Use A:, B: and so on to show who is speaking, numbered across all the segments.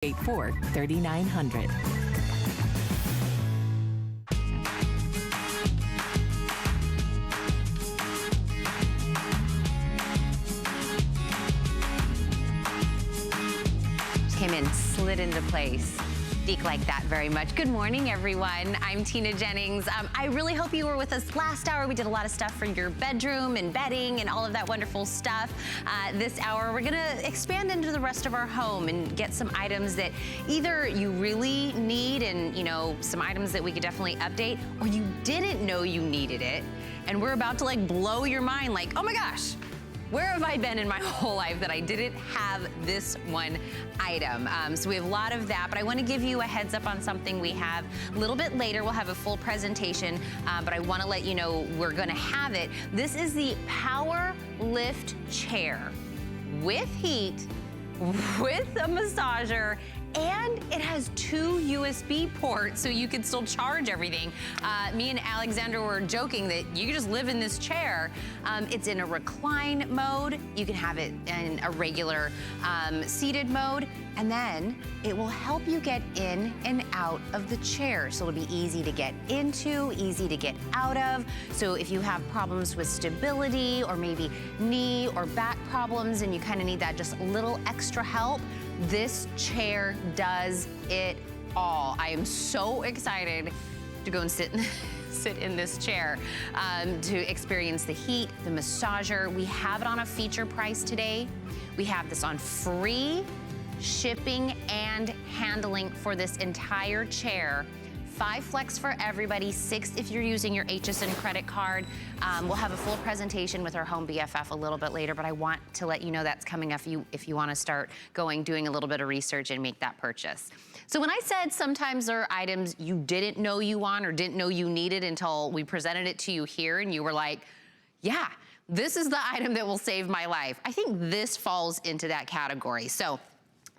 A: 884-3900.
B: Came in, slid into place. Speak like that very much. Good morning, everyone. I'm Tina Jennings. I really hope you were with us last hour. We did a lot of stuff for your bedroom and bedding and all of that wonderful stuff. This hour, we're gonna expand into the rest of our home and get some items that either you really need and, you know, some items that we could definitely update, or you didn't know you needed it. And we're about to like blow your mind like, oh my gosh, where have I been in my whole life that I didn't have this one item? So we have a lot of that, but I wanna give you a heads up on something we have a little bit later. We'll have a full presentation, but I wanna let you know we're gonna have it. This is the Power Lift Chair with heat, with a massager, and it has 2 USB ports so you can still charge everything. Me and Alexandra were joking that you can just live in this chair. It's in a recline mode. You can have it in a regular seated mode, and then it will help you get in and out of the chair. So it'll be easy to get into, easy to get out of. So if you have problems with stability or maybe knee or back problems and you kind of need that just little extra help, this chair does it all. I am so excited to go and sit in this chair to experience the heat, the massager. We have it on a feature price today. We have this on free shipping and handling for this entire chair. 5 flex for everybody, 6 if you're using your HSN credit card. We'll have a full presentation with our home BFF a little bit later, but I want to let you know that's coming up if you want to start doing a little bit of research and make that purchase. So when I said sometimes there are items you didn't know you want or didn't know you needed until we presented it to you here and you were like, yeah, this is the item that will save my life. I think this falls into that category. So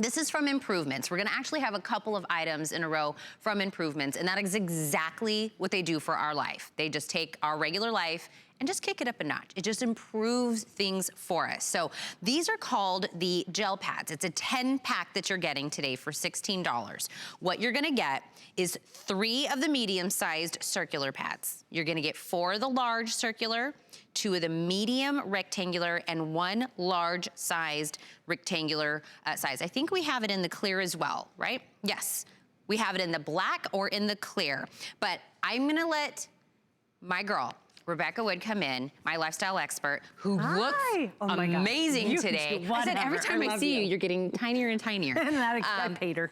B: this is from Improvements. We're gonna actually have a couple of items in a row from Improvements, and that is exactly what they do for our life. They just take our regular life and just kick it up a notch. It just improves things for us. So these are called the gel pads. It's a 10-pack that you're getting today for $16. What you're gonna get is 3 of the medium-sized circular pads. You're gonna get 4 of the large circular, 2 of the medium rectangular, and 1 large-sized rectangular size. I think we have it in the clear as well, right? Yes, we have it in the black or in the clear. But I'm gonna let my girl, Rebecca Wood, come in, my lifestyle expert, who looks amazing today. I said every time I see you, you're getting tinier and tinier.
C: And I paid her.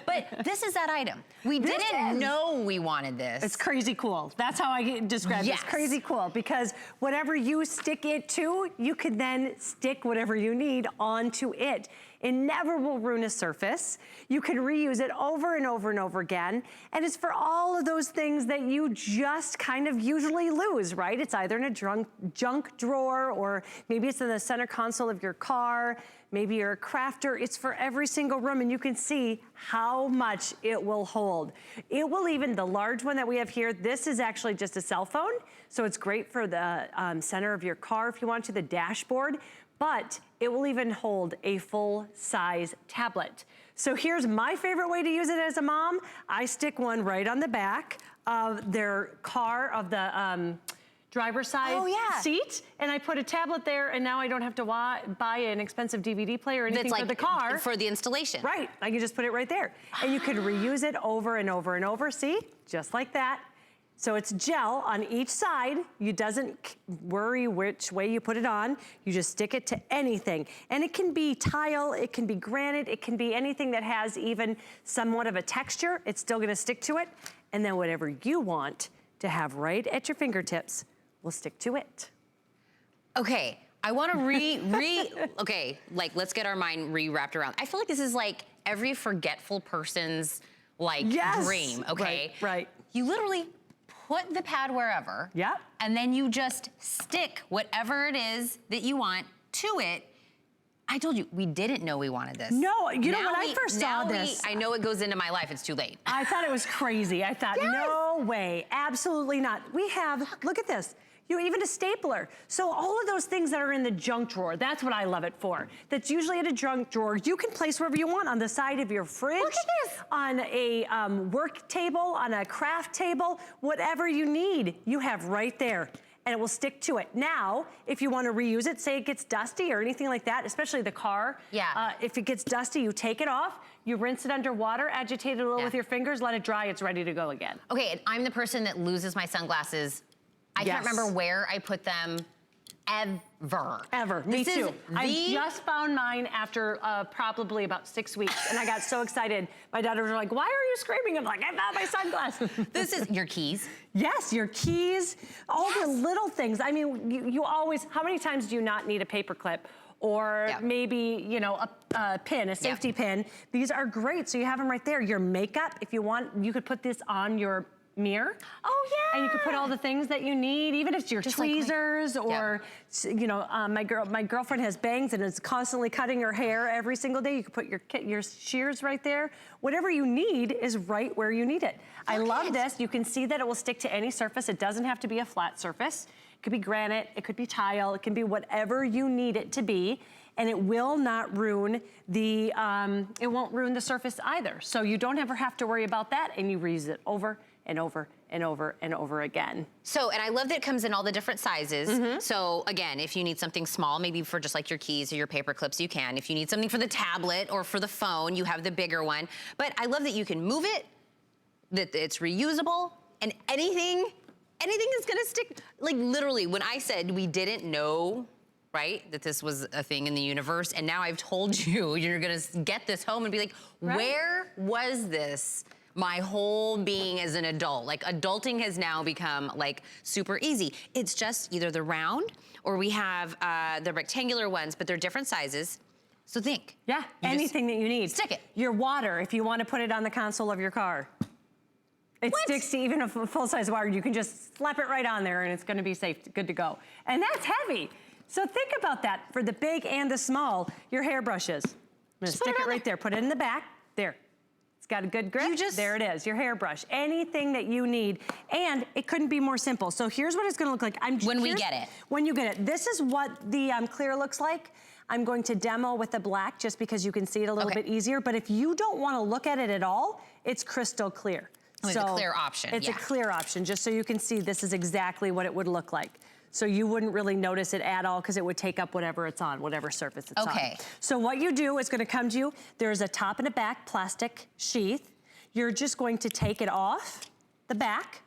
B: But this is that item. We didn't know we wanted this.
C: It's crazy cool. That's how I describe it. It's crazy cool because whatever you stick it to, you can then stick whatever you need onto it. It never will ruin a surface. You can reuse it over and over and over again. And it's for all of those things that you just kind of usually lose, right? It's either in a junk drawer, or maybe it's in the center console of your car. Maybe you're a crafter. It's for every single room, and you can see how much it will hold. It will even, the large one that we have here, this is actually just a cell phone. So it's great for the center of your car if you want to, the dashboard. But it will even hold a full-size tablet. So here's my favorite way to use it as a mom. I stick one right on the back of their car, of the driver's side seat, and I put a tablet there, and now I don't have to buy an expensive DVD player or anything for the car.
B: For the installation.
C: Right, I can just put it right there. And you can reuse it over and over and over, see? Just like that. So it's gel on each side. You doesn't worry which way you put it on. You just stick it to anything. And it can be tile, it can be granite, it can be anything that has even somewhat of a texture. It's still gonna stick to it. And then whatever you want to have right at your fingertips will stick to it.
B: Okay, I wanna okay, like let's get our mind wrapped around. I feel like this is like every forgetful person's like dream, okay?
C: Right.
B: You literally put the pad wherever.
C: Yep.
B: And then you just stick whatever it is that you want to it. I told you, we didn't know we wanted this.
C: No, you know, when I first saw this,
B: I know it goes into my life, it's too late.
C: I thought it was crazy. I thought, no way, absolutely not. We have, look at this. even a stapler. So all of those things that are in the junk drawer, that's what I love it for. That's usually at a junk drawer. You can place wherever you want, on the side of your fridge,
B: look at this,
C: on a work table, on a craft table, whatever you need, you have right there. And it will stick to it. Now, if you want to reuse it, say it gets dusty or anything like that, especially the car.
B: Yeah.
C: If it gets dusty, you take it off, you rinse it under water, agitate it a little with your fingers, let it dry, it's ready to go again.
B: Okay, and I'm the person that loses my sunglasses. I can't remember where I put them ever.
C: Me too. I just found mine after probably about 6 weeks, and I got so excited. My daughters were like, "Why are you screaming?" I'm like, "I found my sunglasses."
B: This is your keys.
C: Yes, your keys, all the little things. I mean, you always, how many times do you not need a paper clip? Or maybe, you know, a pin, a safety pin. These are great, so you have them right there. Your makeup, if you want, you could put this on your mirror.
B: Oh yeah.
C: And you can put all the things that you need, even if it's your tweezers or, you know, my girlfriend has bangs and is constantly cutting her hair every single day. You can put your shears right there. Whatever you need is right where you need it. I love this. You can see that it will stick to any surface. It doesn't have to be a flat surface. It could be granite, it could be tile, it can be whatever you need it to be. And it will not ruin the, it won't ruin the surface either. So you don't ever have to worry about that, and you reuse it over and over and over and over again.
B: So, and I love that it comes in all the different sizes. So again, if you need something small, maybe for just like your keys or your paper clips, you can. If you need something for the tablet or for the phone, you have the bigger one. But I love that you can move it, that it's reusable, and anything is gonna stick. Like literally, when I said we didn't know, right, that this was a thing in the universe, and now I've told you, you're gonna get this home and be like, where was this my whole being as an adult? Like adulting has now become like super easy. It's just either the round or we have the rectangular ones, but they're different sizes. So think.
C: Yeah, anything that you need.
B: Stick it.
C: Your water, if you want to put it on the console of your car. It sticks to even a full-size water. You can just slap it right on there and it's gonna be safe, good to go. And that's heavy. So think about that for the big and the small, your hairbrushes. I'm gonna stick it right there, put it in the back, there. It's got a good grip, there it is, your hairbrush. Anything that you need, and it couldn't be more simple. So here's what it's gonna look like.
B: When we get it.
C: When you get it. This is what the clear looks like. I'm going to demo with the black just because you can see it a little bit easier, but if you don't wanna look at it at all, it's crystal clear.
B: It's a clear option,
C: It's a clear option, just so you can see this is exactly what it would look like. So you wouldn't really notice it at all because it would take up whatever it's on, whatever surface it's on. So what you do is gonna come to you, there's a top and a back plastic sheath. You're just going to take it off the back.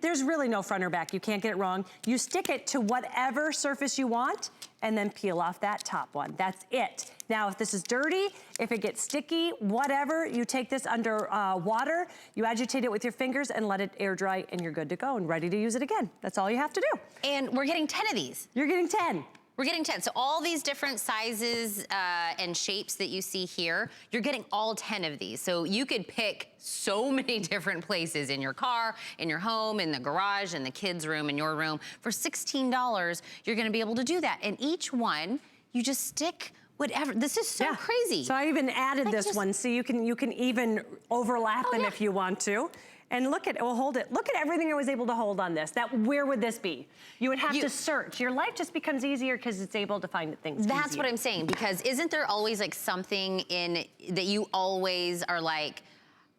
C: There's really no front or back, you can't get it wrong. You stick it to whatever surface you want and then peel off that top one, that's it. Now, if this is dirty, if it gets sticky, whatever, you take this under water, you agitate it with your fingers and let it air dry and you're good to go and ready to use it again. That's all you have to do.
B: And we're getting 10 of these.
C: You're getting 10.
B: We're getting 10. So all these different sizes and shapes that you see here, you're getting all 10 of these. So you could pick so many different places in your car, in your home, in the garage, in the kids' room, in your room. For $16, you're gonna be able to do that. And each one, you just stick whatever. This is so crazy.
C: So I even added this one so you can even overlap them if you want to. And look at it, we'll hold it. Look at everything I was able to hold on this. Where would this be? You would have to search. Your life just becomes easier because it's able to find things
B: That's what I'm saying, because isn't there always like something in that you always are like,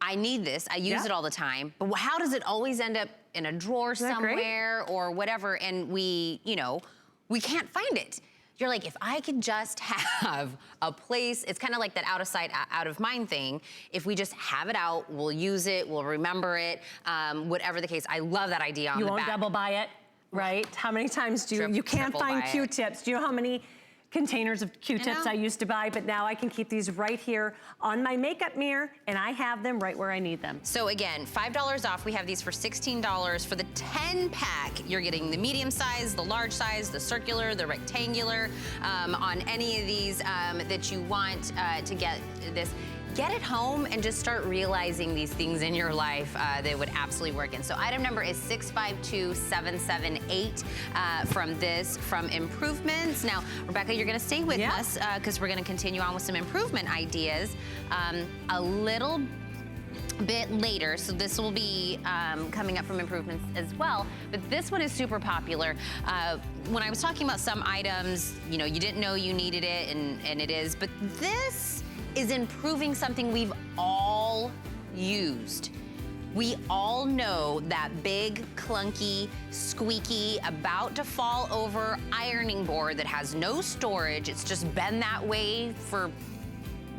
B: I need this, I use it all the time, but how does it always end up in a drawer somewhere or whatever, and we can't find it. You're like, if I could just have a place, it's kind of like that out of sight, out of mind thing. If we just have it out, we'll use it, we'll remember it, whatever the case. I love that idea on the back.
C: You won't double buy it, right? How many times do you can't find Q-tips? Do you know how many containers of Q-tips I used to buy, but now I can keep these right here on my makeup mirror and I have them right where I need them.
B: So again, $5 off. We have these for $16. For the 10 pack, you're getting the medium size, the large size, the circular, the rectangular, on any of these that you want to get this. Get it home and just start realizing these things in your life that would absolutely work in. So item number is 652778 from Improvements. Now, Rebecca, you're gonna stay with us because we're gonna continue on with some improvement ideas. bit later, so this will be coming up from improvements as well, but this one is super popular. When I was talking about some items, you know, you didn't know you needed it, and it is, but this is improving something we've all used. We all know that big, clunky, squeaky, about to fall over ironing board that has no storage. It's just been that way for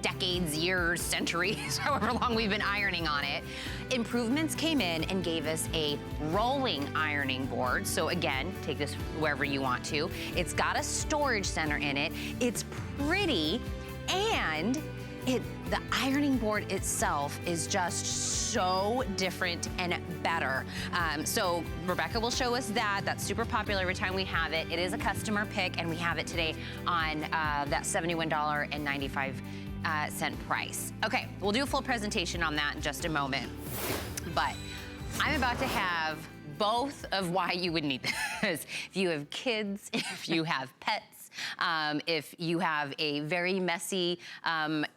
B: decades, years, centuries, however long we've been ironing on it. Improvements came in and gave us a rolling ironing board. So again, take this wherever you want to. It's got a storage center in it. It's pretty, and the ironing board itself is just so different and better. So Rebecca will show us that. That's super popular every time we have it. It is a customer pick, and we have it today on that $71.95 price. Okay, we'll do a full presentation on that in just a moment. But I'm about to have both of why you would need this. If you have kids, if you have pets, if you have a very messy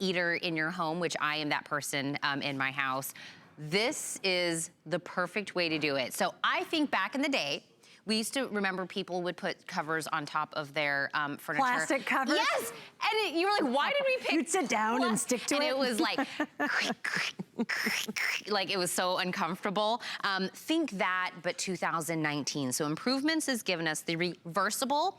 B: eater in your home, which I am that person in my house, this is the perfect way to do it. So I think back in the day, we used to remember people would put covers on top of their furniture.
C: Plastic covers?
B: Yes! And you were like, why did we pick
C: You'd sit down and stick to it.
B: And it was like, like it was so uncomfortable. Think that, but 2019. So Improvements has given us the reversible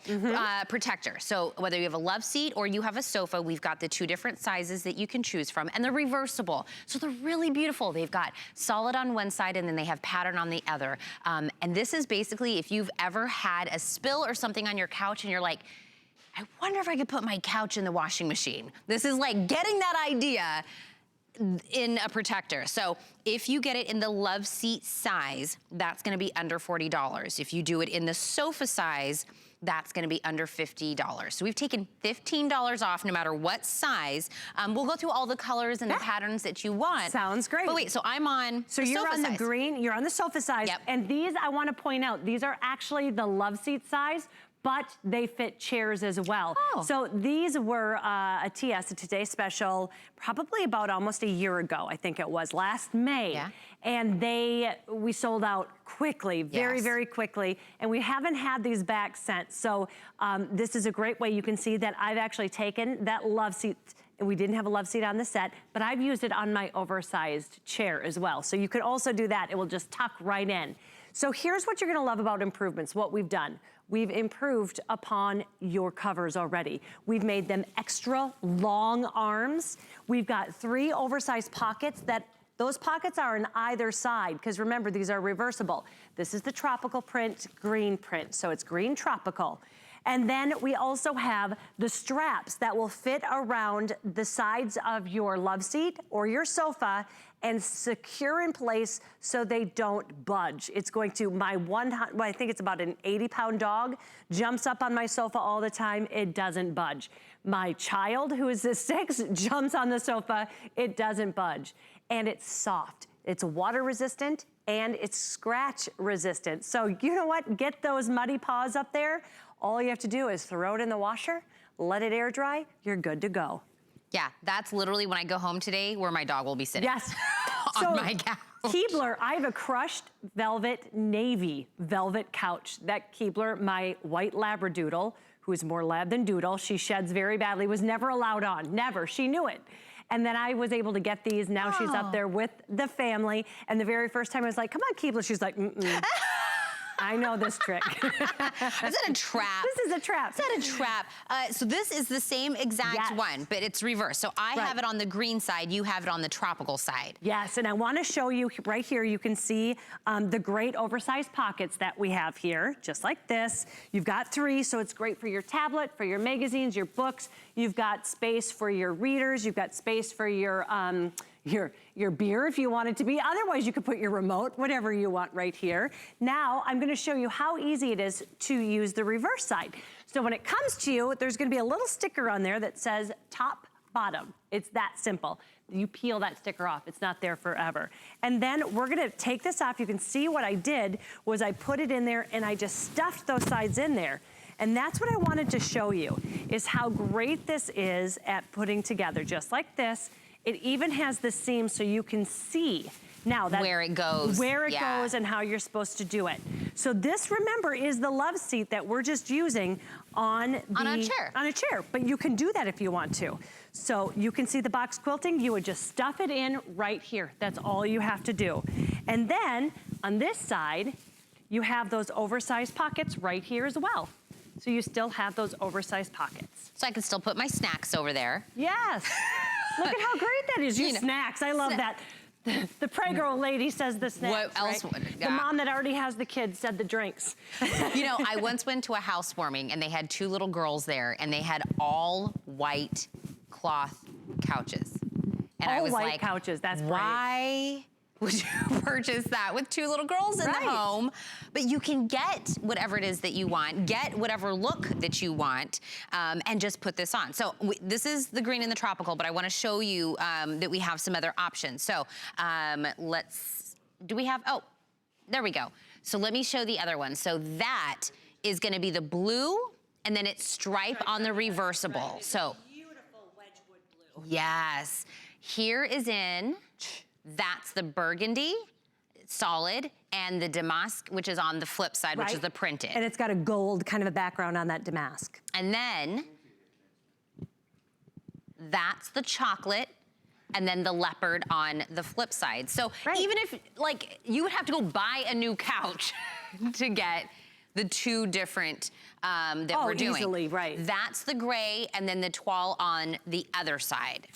B: protector. So whether you have a love seat or you have a sofa, we've got the 2 different sizes that you can choose from, and they're reversible. So they're really beautiful. They've got solid on one side, and then they have pattern on the other. And this is basically, if you've ever had a spill or something on your couch and you're like, I wonder if I could put my couch in the washing machine. This is like getting that idea in a protector. So if you get it in the love seat size, that's gonna be under $40. If you do it in the sofa size, that's gonna be under $50. So we've taken $15 off no matter what size. We'll go through all the colors and the patterns that you want.
C: Sounds great.
B: But wait, so I'm on
C: So you're on the green, you're on the sofa size.
B: Yep.
C: And these, I wanna point out, these are actually the love seat size, but they fit chairs as well.
B: Oh.
C: So these were a TS, a Today Special, probably about almost a year ago, I think it was, last May.
B: Yeah.
C: And we sold out quickly, very, very quickly. And we haven't had these back since. So this is a great way. You can see that I've actually taken that love seat. We didn't have a love seat on the set, but I've used it on my oversized chair as well. So you could also do that. It will just tuck right in. So here's what you're gonna love about Improvements, what we've done. We've improved upon your covers already. We've made them extra long arms. We've got 3 oversized pockets those pockets are on either side, because remember, these are reversible. This is the tropical print, green print, so it's green tropical. And then we also have the straps that will fit around the sides of your love seat or your sofa and secure in place so they don't budge. It's going to, I think it's about an 80-pound dog, jumps up on my sofa all the time, it doesn't budge. My child, who is 6, jumps on the sofa, it doesn't budge. And it's soft, it's water resistant, and it's scratch resistant. So you know what, get those muddy paws up there. All you have to do is throw it in the washer, let it air dry, you're good to go.
B: Yeah, that's literally when I go home today where my dog will be sitting.
C: Yes.
B: On my couch.
C: Keebler, I have a crushed velvet, navy velvet couch. That Keebler, my white Labradoodle, who is more lab than doodle, she sheds very badly, was never allowed on, never, she knew it. And then I was able to get these, now she's up there with the family, and the very first time I was like, come on, Keebler, she's like, I know this trick.
B: Is it a trap?
C: This is a trap.
B: Is that a trap? So this is the same exact one, but it's reversed. So I have it on the green side, you have it on the tropical side.
C: Yes, and I wanna show you right here, you can see the great oversized pockets that we have here, just like this. You've got 3, so it's great for your tablet, for your magazines, your books. You've got space for your readers. You've got space for your beer if you want it to be. Otherwise, you could put your remote, whatever you want right here. Now, I'm gonna show you how easy it is to use the reverse side. So when it comes to you, there's gonna be a little sticker on there that says top, bottom. It's that simple. You peel that sticker off, it's not there forever. And then we're gonna take this off. You can see what I did was I put it in there and I just stuffed those sides in there. And that's what I wanted to show you, is how great this is at putting together, just like this. It even has the seam so you can see now that
B: where it goes.
C: Where it goes and how you're supposed to do it. So this, remember, is the love seat that we're just using on
B: a chair.
C: On a chair, but you can do that if you want to. So you can see the box quilting, you would just stuff it in right here. That's all you have to do. And then on this side, you have those oversized pockets right here as well. So you still have those oversized pockets.
B: So I can still put my snacks over there.
C: Yes. Look at how great that is. Snacks, I love that. The Prego lady says the snacks,
B: What else
C: right?
B: would,
C: The mom that already has the kids said the drinks.
B: You know, I once went to a housewarming and they had 2 little girls there and they had all white cloth couches. And I was
C: white
B: like,
C: couches, that's great.
B: Why would you purchase that with 2 little girls in the home? But you can get whatever it is that you want, get whatever look that you want, and just put this on. So this is the green and the tropical, but I wanna show you that we have some other options. So do we have, oh, there we go. So let me show the other one. So that is gonna be the blue, and then it's stripe on the reversible.
C: Right.
B: So
C: beautiful Wedgwood blue.
B: Yes, here is in, that's the burgundy, solid, and the damask, which is on the flip side, which is the printed.
C: And it's got a gold kind of a background on that damask.
B: And then, that's the chocolate, and then the leopard on the flip side. So even if, like, you would have to go buy a new couch to get the 2 different that we're doing.
C: Easily, right.
B: That's the gray, and then the toile on the other side.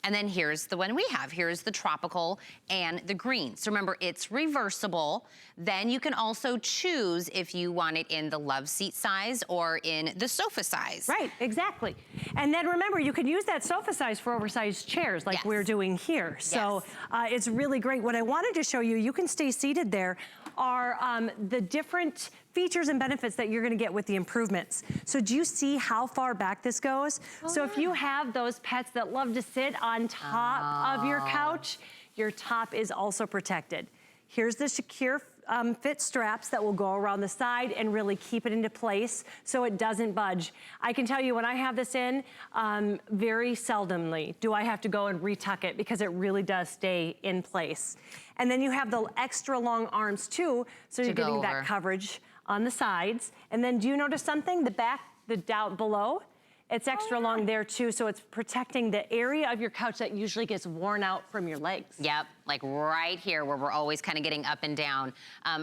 B: And then here's the one we have. Here's the tropical and the green. So remember, it's reversible. Then you can also choose if you want it in the love seat size or in the sofa size.
C: Right, exactly. And then remember, you can use that sofa size for oversized chairs like we're doing here. So it's really great. What I wanted to show you, you can stay seated there, are the different features and benefits that you're gonna get with the improvements. So do you see how far back this goes? So if you have those pets that love to sit on top of your couch, your top is also protected. Here's the secure fit straps that will go around the side and really keep it into place so it doesn't budge. I can tell you when I have this in, very seldomly do I have to go and retuck it because it really does stay in place. And then you have the extra long arms too, so you're getting that coverage on the sides. And then do you notice something? The back, the down below, it's extra long there too, so it's protecting the area of your couch that usually gets worn out from your legs.
B: Yep, like right here where we're always kind of getting up and down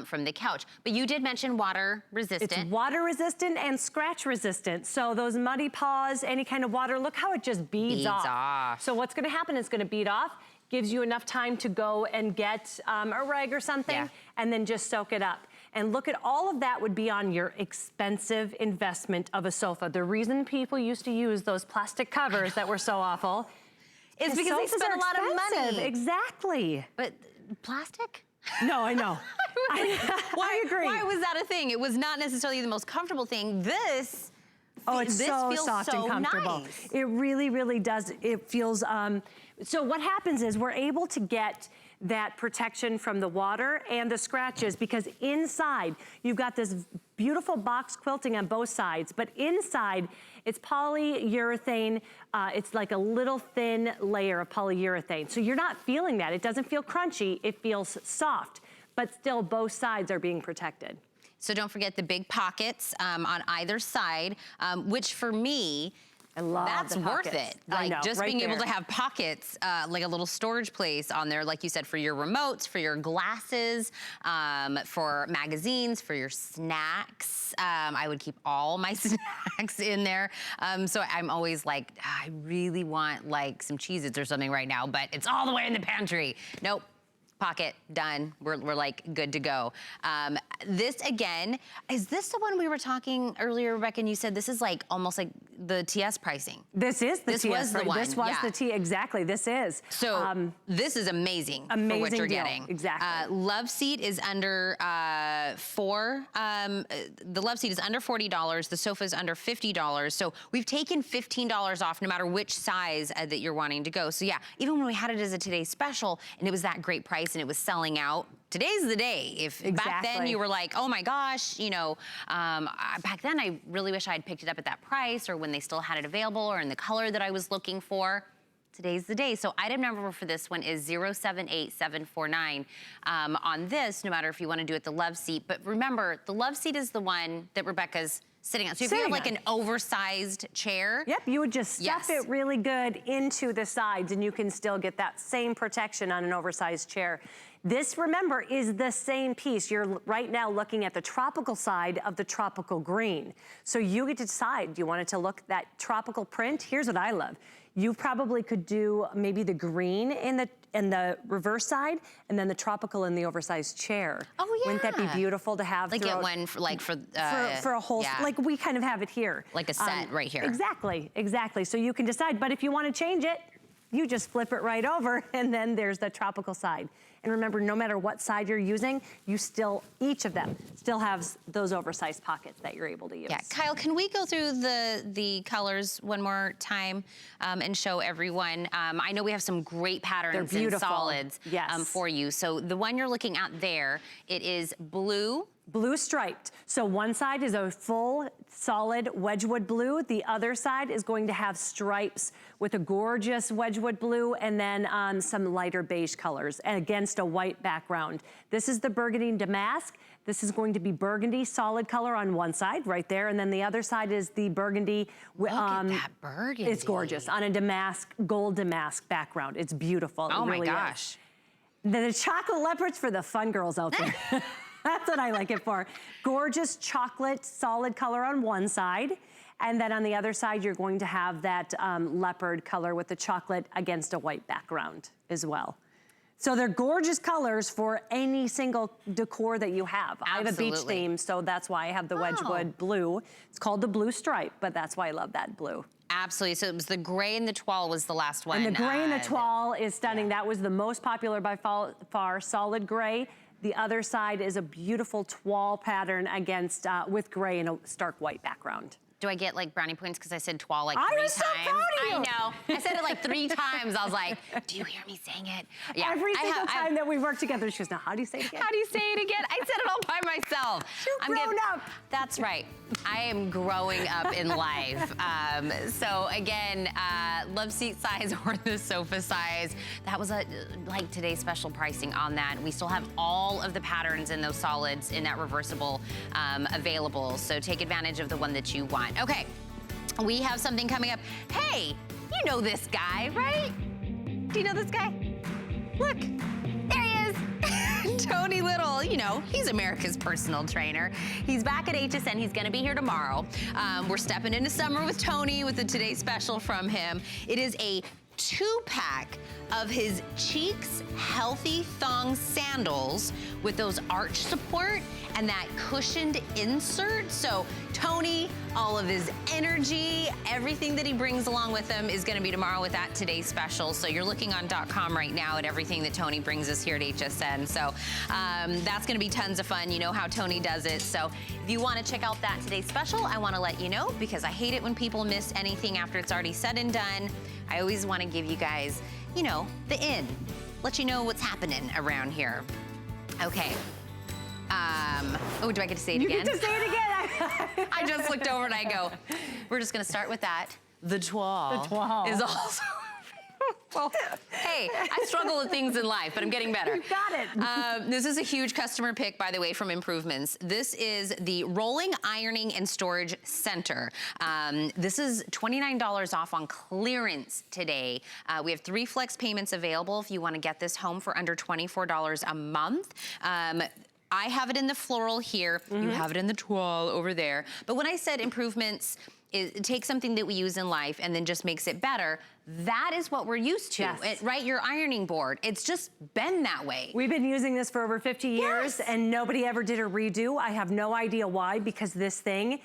B: from the couch. But you did mention water resistant.
C: It's water resistant and scratch resistant. So those muddy paws, any kind of water, look how it just beads off. So what's gonna happen is gonna bead off, gives you enough time to go and get a rag or something, and then just soak it up. And look at all of that would be on your expensive investment of a sofa. The reason people used to use those plastic covers that were so awful
B: is because they spent a lot of money.
C: Exactly.
B: But plastic?
C: No, I know.
B: I
C: agree.
B: Why was that a thing? It was not necessarily the most comfortable thing. This
C: it's so
B: feels
C: soft and comfortable.
B: Nice.
C: It really, really does. It feels, so what happens is we're able to get that protection from the water and the scratches because inside you've got this beautiful box quilting on both sides, but inside it's polyurethane. It's like a little thin layer of polyurethane. So you're not feeling that. It doesn't feel crunchy. It feels soft, but still both sides are being protected.
B: So don't forget the big pockets on either side, which for me,
C: I love
B: that's worth it. Like just being able to have pockets, like a little storage place on there, like you said, for your remotes, for your glasses, for magazines, for your snacks. I would keep all my snacks in there. So I'm always like, I really want like some Cheez-Its or something right now, but it's all the way in the pantry. Nope. Pocket, done. We're like good to go. This again, is this the one we were talking earlier, Rebecca, and you said this is like almost like the TS pricing?
C: This is the TS.
B: This was the one.
C: This was the T, exactly, this is.
B: So this is amazing for what you're getting.
C: Exactly.
B: Love seat is under the love seat is under $40, the sofa is under $50. So we've taken $15 off no matter which size that you're wanting to go. So yeah, even when we had it as a today's special and it was that great price and it was selling out, today's the day. If back then you were like, oh my gosh, you know, back then I really wish I had picked it up at that price or when they still had it available or in the color that I was looking for. today's the day. So item number for this one is 078749. On this, no matter if you want to do it the love seat, but remember, the love seat is the one that Rebecca's sitting on. So if you have like an oversized chair.
C: Yep, you would just stuff it really good into the sides and you can still get that same protection on an oversized chair. This, remember, is the same piece. You're right now looking at the tropical side of the tropical green. So you get to decide, do you want it to look that tropical print? Here's what I love. You probably could do maybe the green in the reverse side and then the tropical in the oversized chair.
B: Oh yeah.
C: Wouldn't that be beautiful to have?
B: Like get one for
C: for a whole, like we kind of have it here.
B: Like a set right here.
C: Exactly, exactly. So you can decide, but if you want to change it, you just flip it right over and then there's the tropical side. And remember, no matter what side you're using, you still, each of them still has those oversized pockets that you're able to use.
B: Yeah, Kyle, can we go through the colors one more time and show everyone? I know we have some great patterns and solids for you. So the one you're looking at there, it is blue.
C: Blue striped. So one side is a full solid Wedgwood blue. The other side is going to have stripes with a gorgeous Wedgwood blue and then some lighter beige colors against a white background. This is the burgundy damask. This is going to be burgundy solid color on one side right there. And then the other side is the burgundy.
B: Look at that burgundy.
C: It's gorgeous on a damask, gold damask background. It's beautiful.
B: Oh
C: it really
B: my gosh.
C: Is. The chocolate leopards for the fun girls out there. That's what I like it for. Gorgeous chocolate solid color on one side. And then on the other side, you're going to have that leopard color with the chocolate against a white background as well. So they're gorgeous colors for any single decor that you have.
B: Absolutely.
C: I have a beach theme, so that's why I have the Wedgwood blue. It's called the blue stripe, but that's why I love that blue.
B: Absolutely. So it was the gray and the toile was the last one.
C: And the gray and the toile is stunning. That was the most popular by far, solid gray. The other side is a beautiful toile pattern against with gray and a stark white background.
B: Do I get like brownie points because I said toile like 3 times?
C: I was so proud of you.
B: I know. I said it like 3 times. I was like, do you hear me saying it?
C: Yeah. Every single time that we work together, she goes, now how do you say it again?
B: How do you say it again? I said it all by myself.
C: You're grown up.
B: That's right. I am growing up in life. So again, love seat size or the sofa size. That was like today's special pricing on that. We still have all of the patterns in those solids in that reversible available. So take advantage of the one that you want. Okay, we have something coming up. Hey, you know this guy, right? Do you know this guy? Look, there he is. Tony Little, you know, he's America's personal trainer. He's back at HSN. He's gonna be here tomorrow. We're stepping into summer with Tony with the Today Special from him. It is a 2-pack of his Cheeks Healthy Thong sandals with those arch support and that cushioned insert. So Tony, all of his energy, everything that he brings along with him is gonna be tomorrow with that Today Special. So you're looking on .com right now at everything that Tony brings us here at HSN. So that's gonna be tons of fun. You know how Tony does it. So if you wanna check out that Today Special, I wanna let you know because I hate it when people miss anything after it's already said and done. I always wanna give you guys, you know, the in. Let you know what's happening around here. Okay. Oh, do I get to say it again?
C: You get to say it again.
B: I just looked over and I go, we're just gonna start with that. The toile.
C: The toile.
B: Is also, well, hey, I struggle with things in life, but I'm getting better.
C: You got it.
B: This is a huge customer pick, by the way, from Improvements. This is the Rolling Ironing and Storage Center. This is $29 off on clearance today. We have 3 flex payments available if you wanna get this home for under $24 a month. I have it in the floral here. You have it in the toile over there. But when I said Improvements, it takes something that we use in life and then just makes it better. That is what we're used to, right? Your ironing board. It's just been that way.
C: We've been using this for over 50 years and nobody ever did a redo. I have no idea why, because this thing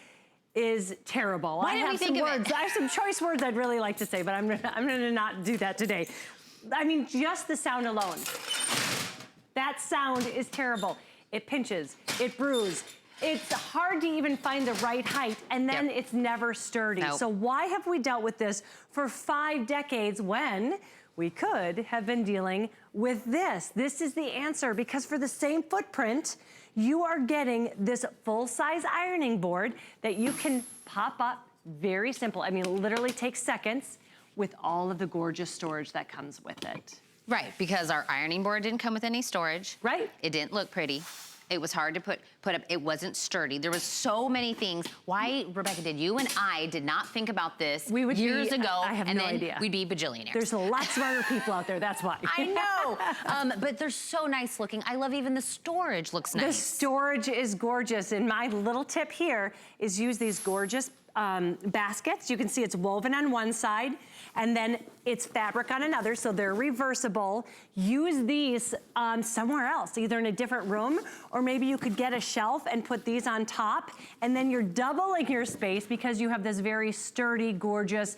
C: is terrible.
B: Why did we think of it?
C: I have some choice words I'd really like to say, but I'm gonna not do that today. I mean, just the sound alone. That sound is terrible. It pinches, it bruises. It's hard to even find the right height, and then it's never sturdy. So why have we dealt with this for 5 decades when we could have been dealing with this? This is the answer, because for the same footprint, you are getting this full-size ironing board that you can pop up, very simple. I mean, it literally takes seconds. with all of the gorgeous storage that comes with it.
B: Right, because our ironing board didn't come with any storage.
C: Right.
B: It didn't look pretty. It was hard to put up. It wasn't sturdy. There was so many things. Why, Rebecca, did you and I did not think about this years ago?
C: I have no idea.
B: We'd be bajillionaires.
C: There's a lot smarter people out there, that's why.
B: I know, but they're so nice looking. I love even the storage looks nice.
C: The storage is gorgeous, and my little tip here is use these gorgeous baskets. You can see it's woven on one side, and then it's fabric on another, so they're reversible. Use these somewhere else, either in a different room, or maybe you could get a shelf and put these on top, and then you're doubling your space because you have this very sturdy, gorgeous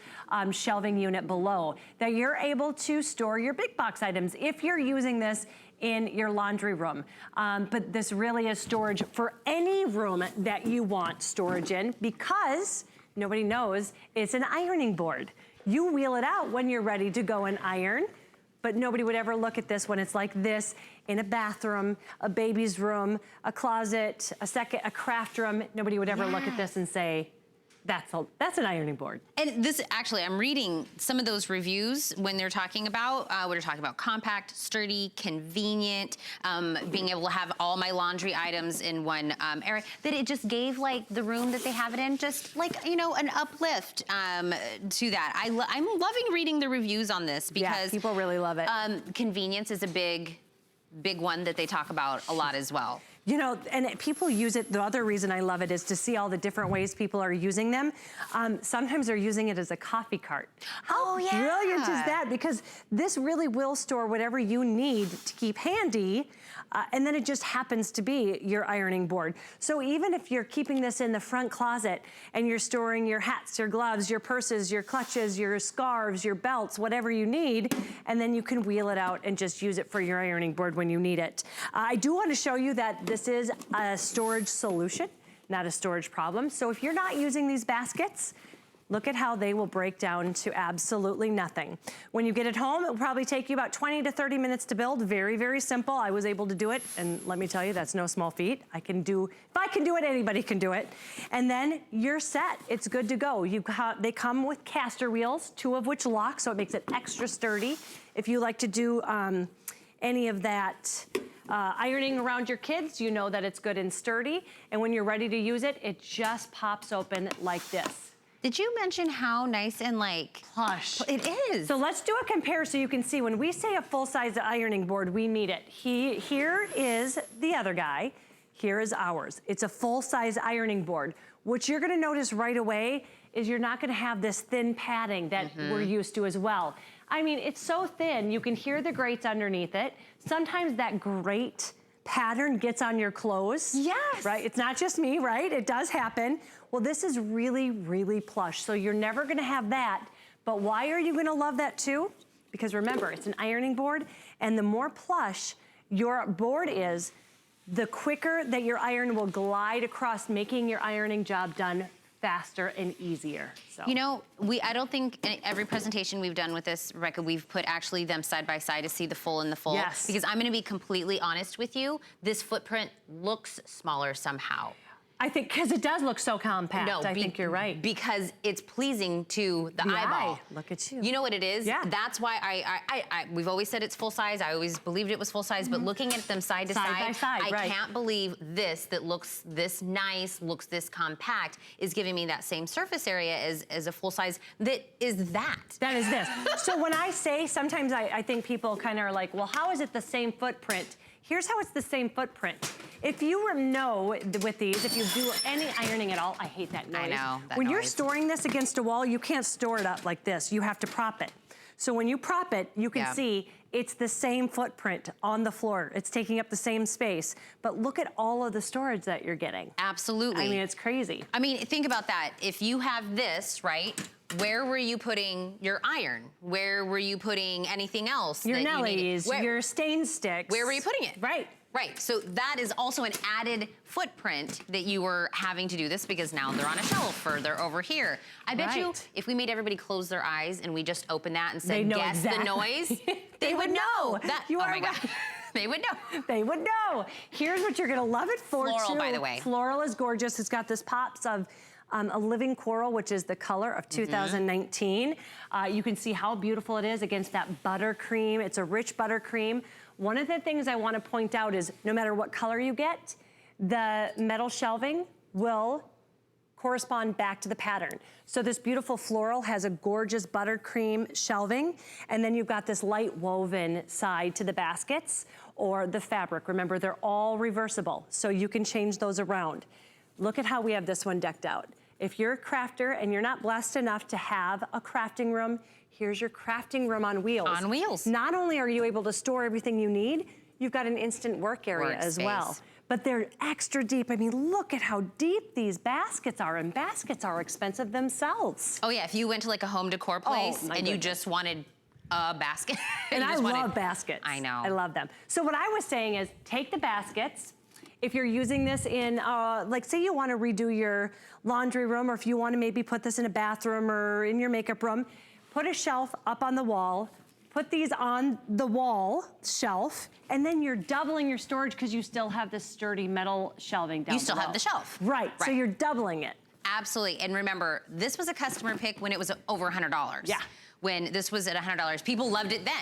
C: shelving unit below that you're able to store your big box items if you're using this in your laundry room. But this really is storage for any room that you want storage in, because nobody knows it's an ironing board. You wheel it out when you're ready to go and iron, but nobody would ever look at this when it's like this in a bathroom, a baby's room, a closet, a craft room. Nobody would ever look at this and say, that's an ironing board.
B: And this, actually, I'm reading some of those reviews when they're talking about, compact, sturdy, convenient, being able to have all my laundry items in one area, that it just gave like the room that they have it in, just like, you know, an uplift to that. I'm loving reading the reviews on this because
C: people really love it.
B: Convenience is a big one that they talk about a lot as well.
C: You know, and people use it, the other reason I love it is to see all the different ways people are using them. Sometimes they're using it as a coffee cart. How brilliant is that? Because this really will store whatever you need to keep handy, and then it just happens to be your ironing board. So even if you're keeping this in the front closet and you're storing your hats, your gloves, your purses, your clutches, your scarves, your belts, whatever you need, and then you can wheel it out and just use it for your ironing board when you need it. I do want to show you that this is a storage solution, not a storage problem. So if you're not using these baskets, look at how they will break down to absolutely nothing. When you get it home, it will probably take you about 20 to 30 minutes to build. Very, very simple. I was able to do it, and let me tell you, that's no small feat. If I can do it, anybody can do it. And then you're set. It's good to go. They come with caster wheels, 2 of which lock, so it makes it extra sturdy. If you like to do any of that ironing around your kids, you know that it's good and sturdy. And when you're ready to use it, it just pops open like this.
B: Did you mention how nice and like
C: plush
B: it is?
C: So let's do a compare so you can see. When we say a full-size ironing board, we mean it. Here is the other guy. Here is ours. It's a full-size ironing board. What you're gonna notice right away is you're not gonna have this thin padding that we're used to as well. I mean, it's so thin, you can hear the grates underneath it. Sometimes that grate pattern gets on your clothes.
B: Yes.
C: Right, it's not just me, right? It does happen. Well, this is really, really plush, so you're never gonna have that. But why are you gonna love that too? Because remember, it's an ironing board, and the more plush your board is, the quicker that your iron will glide across, making your ironing job done faster and easier. So.
B: You know, I don't think in every presentation we've done with this, Rebecca, we've put actually them side by side to see the full and the full.
C: Yes.
B: Because I'm gonna be completely honest with you, this footprint looks smaller somehow.
C: I think, because it does look so compact.
B: No,
C: I think you're right.
B: Because it's pleasing to the eyeball.
C: Look at you.
B: You know what it is?
C: Yeah.
B: That's why we've always said it's full size. I always believed it was full size, but looking at them side to side, I can't believe this that looks this nice, looks this compact, is giving me that same surface area as a full size that is that.
C: That is this. So when I say, sometimes I think people kind of are like, well, how is it the same footprint? Here's how it's the same footprint. If you know with these, if you do any ironing at all, I hate that noise.
B: I know, that
C: When
B: noise.
C: you're storing this against a wall, you can't store it up like this. You have to prop it. So when you prop it, you can see it's the same footprint on the floor. It's taking up the same space. But look at all of the storage that you're getting.
B: Absolutely.
C: I mean, it's crazy.
B: I mean, think about that. If you have this, right? Where were you putting your iron? Where were you putting anything else?
C: Your Nellies, your stain sticks.
B: Where were you putting it?
C: Right.
B: Right, so that is also an added footprint that you were having to do this because now they're on a shelf or they're over here. I bet you if we made everybody close their eyes and we just opened that and said, guess the noise, they would know. That,
C: you
B: oh
C: are
B: my God. They would know.
C: They would know. Here's what you're gonna love it for,
B: Floral,
C: too.
B: by the way.
C: Floral is gorgeous. It's got this pops of a living coral, which is the color of 2019. You can see how beautiful it is against that buttercream. It's a rich buttercream. One of the things I want to point out is no matter what color you get, the metal shelving will correspond back to the pattern. So this beautiful floral has a gorgeous buttercream shelving, and then you've got this light woven side to the baskets or the fabric. Remember, they're all reversible, so you can change those around. Look at how we have this one decked out. If you're a crafter and you're not blessed enough to have a crafting room, here's your crafting room on wheels.
B: On wheels.
C: Not only are you able to store everything you need, you've got an instant work area as well. But they're extra deep. I mean, look at how deep these baskets are, and baskets are expensive themselves.
B: Oh yeah, if you went to like a home decor place and you just wanted a basket.
C: And I love baskets.
B: I know.
C: I love them. So what I was saying is take the baskets. If you're using this in, like say you wanna redo your laundry room, or if you wanna maybe put this in a bathroom or in your makeup room, put a shelf up on the wall, put these on the wall shelf, and then you're doubling your storage because you still have this sturdy metal shelving down below.
B: You still have the shelf.
C: Right, so you're doubling it.
B: Absolutely, and remember, this was a customer pick when it was over $100.
C: Yeah.
B: When this was at $100, people loved it then.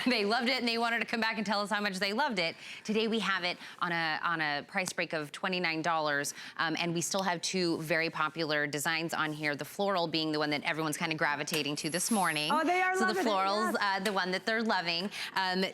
B: They loved it and they wanted to come back and tell us how much they loved it. Today we have it on a price break of $29, and we still have two very popular designs on here. The floral being the one that everyone's kind of gravitating to this morning.
C: Oh, they are loving it.
B: So the floral's the one that they're loving.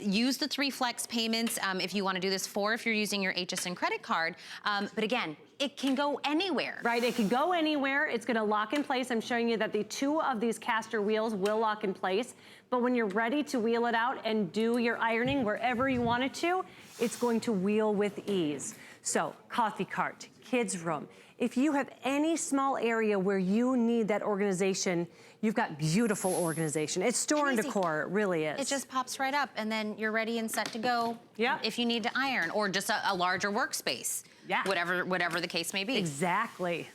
B: Use the 3 flex payments if you want to do this, 4 if you're using your HSN credit card. But again, it can go anywhere.
C: Right, it can go anywhere. It's gonna lock in place. I'm showing you that the 2 of these caster wheels will lock in place. But when you're ready to wheel it out and do your ironing wherever you want it to, it's going to wheel with ease. So, coffee cart, kids room. If you have any small area where you need that organization, you've got beautiful organization. It's store and decor, it really is.
B: It just pops right up and then you're ready and set to go.
C: Yeah.
B: If you need to iron or just a larger workspace.
C: Yeah.
B: Whatever the case may be.
C: Exactly.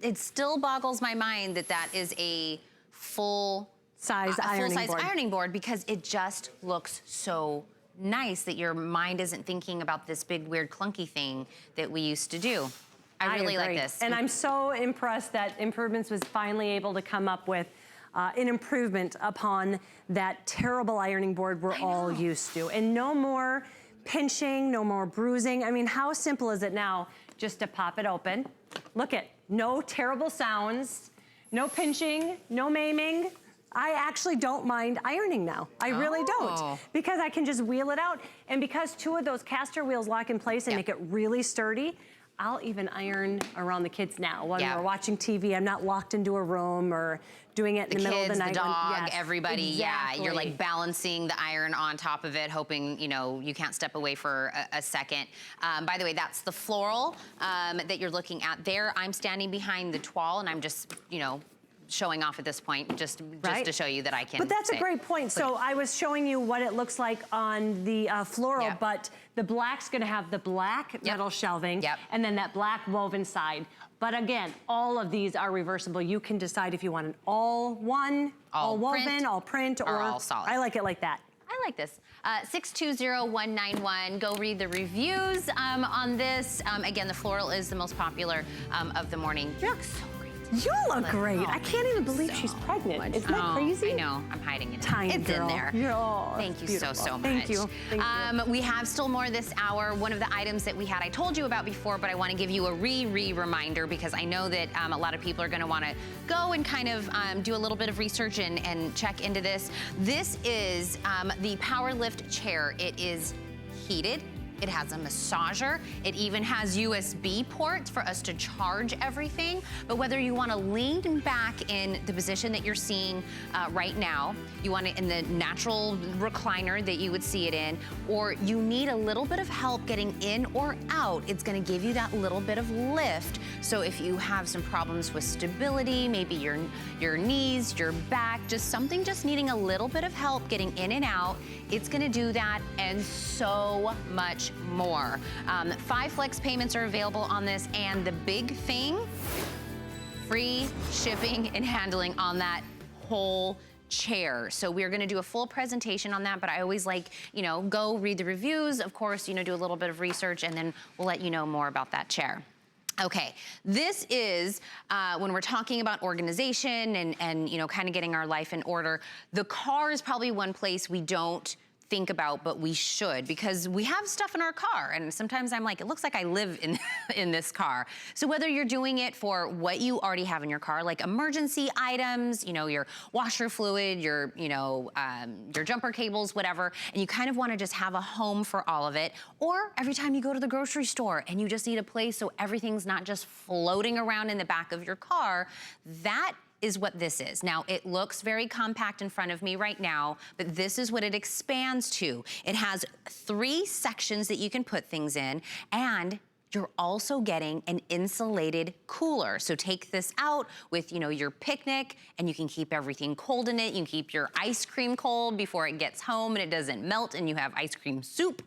B: It still boggles my mind that that is a full-size ironing board because it just looks so nice that your mind isn't thinking about this big, weird, clunky thing that we used to do. I really like this.
C: And I'm so impressed that Improvements was finally able to come up with an improvement upon that terrible ironing board we're all used to. And no more pinching, no more bruising. I mean, how simple is it now just to pop it open? Look at, no terrible sounds, no pinching, no maiming. I actually don't mind ironing now. I really don't, because I can just wheel it out. And because 2 of those caster wheels lock in place and make it really sturdy, I'll even iron around the kids now. When we're watching TV, I'm not locked into a room or doing it in the middle of the night.
B: The dog, everybody, yeah. You're like balancing the iron on top of it, hoping, you know, you can't step away for a second. By the way, that's the floral that you're looking at there. I'm standing behind the toile and I'm just, you know, showing off at this point, just to show you that I can.
C: But that's a great point. So I was showing you what it looks like on the floral, but the black's gonna have the black metal shelving and then that black woven side. But again, all of these are reversible. You can decide if you want an all woven, all print, or
B: all solid.
C: I like it like that.
B: I like this. 620191, go read the reviews on this. Again, the floral is the most popular of the morning. You look so great.
C: You look great. I can't even believe she's pregnant. Isn't that crazy?
B: I know, I'm hiding it.
C: Tiny
B: it's
C: girl.
B: in there. Thank you so much.
C: Thank you.
B: We have still more this hour. One of the items that we had, I told you about before, but I want to give you a reminder because I know that a lot of people are going to want to go and kind of do a little bit of research and check into this. This is the Power Lift chair. It is heated. It has a massager. It even has USB ports for us to charge everything. But whether you want to lean back in the position that you're seeing right now, you want it in the natural recliner that you would see it in, or you need a little bit of help getting in or out, it's going to give you that little bit of lift. So if you have some problems with stability, maybe your knees, your back, just needing a little bit of help getting in and out, it's going to do that and so much more. 5 flex payments are available on this, and the big thing, free shipping and handling on that whole chair. So we're gonna do a full presentation on that, but I always like, you know, go read the reviews, of course, you know, do a little bit of research, and then we'll let you know more about that chair. Okay, this is when we're talking about organization and you know, kind of getting our life in order. The car is probably one place we don't think about, but we should, because we have stuff in our car, and sometimes I'm like, it looks like I live in this car. So whether you're doing it for what you already have in your car, like emergency items, you know, your washer fluid, your, you know, your jumper cables, whatever, and you kind of want to just have a home for all of it, or every time you go to the grocery store and you just need a place so everything's not just floating around in the back of your car, that is what this is. Now, it looks very compact in front of me right now, but this is what it expands to. It has 3 sections that you can put things in, and you're also getting an insulated cooler. So take this out with, you know, your picnic, and you can keep everything cold in it. You can keep your ice cream cold before it gets home and it doesn't melt, and you have ice cream soup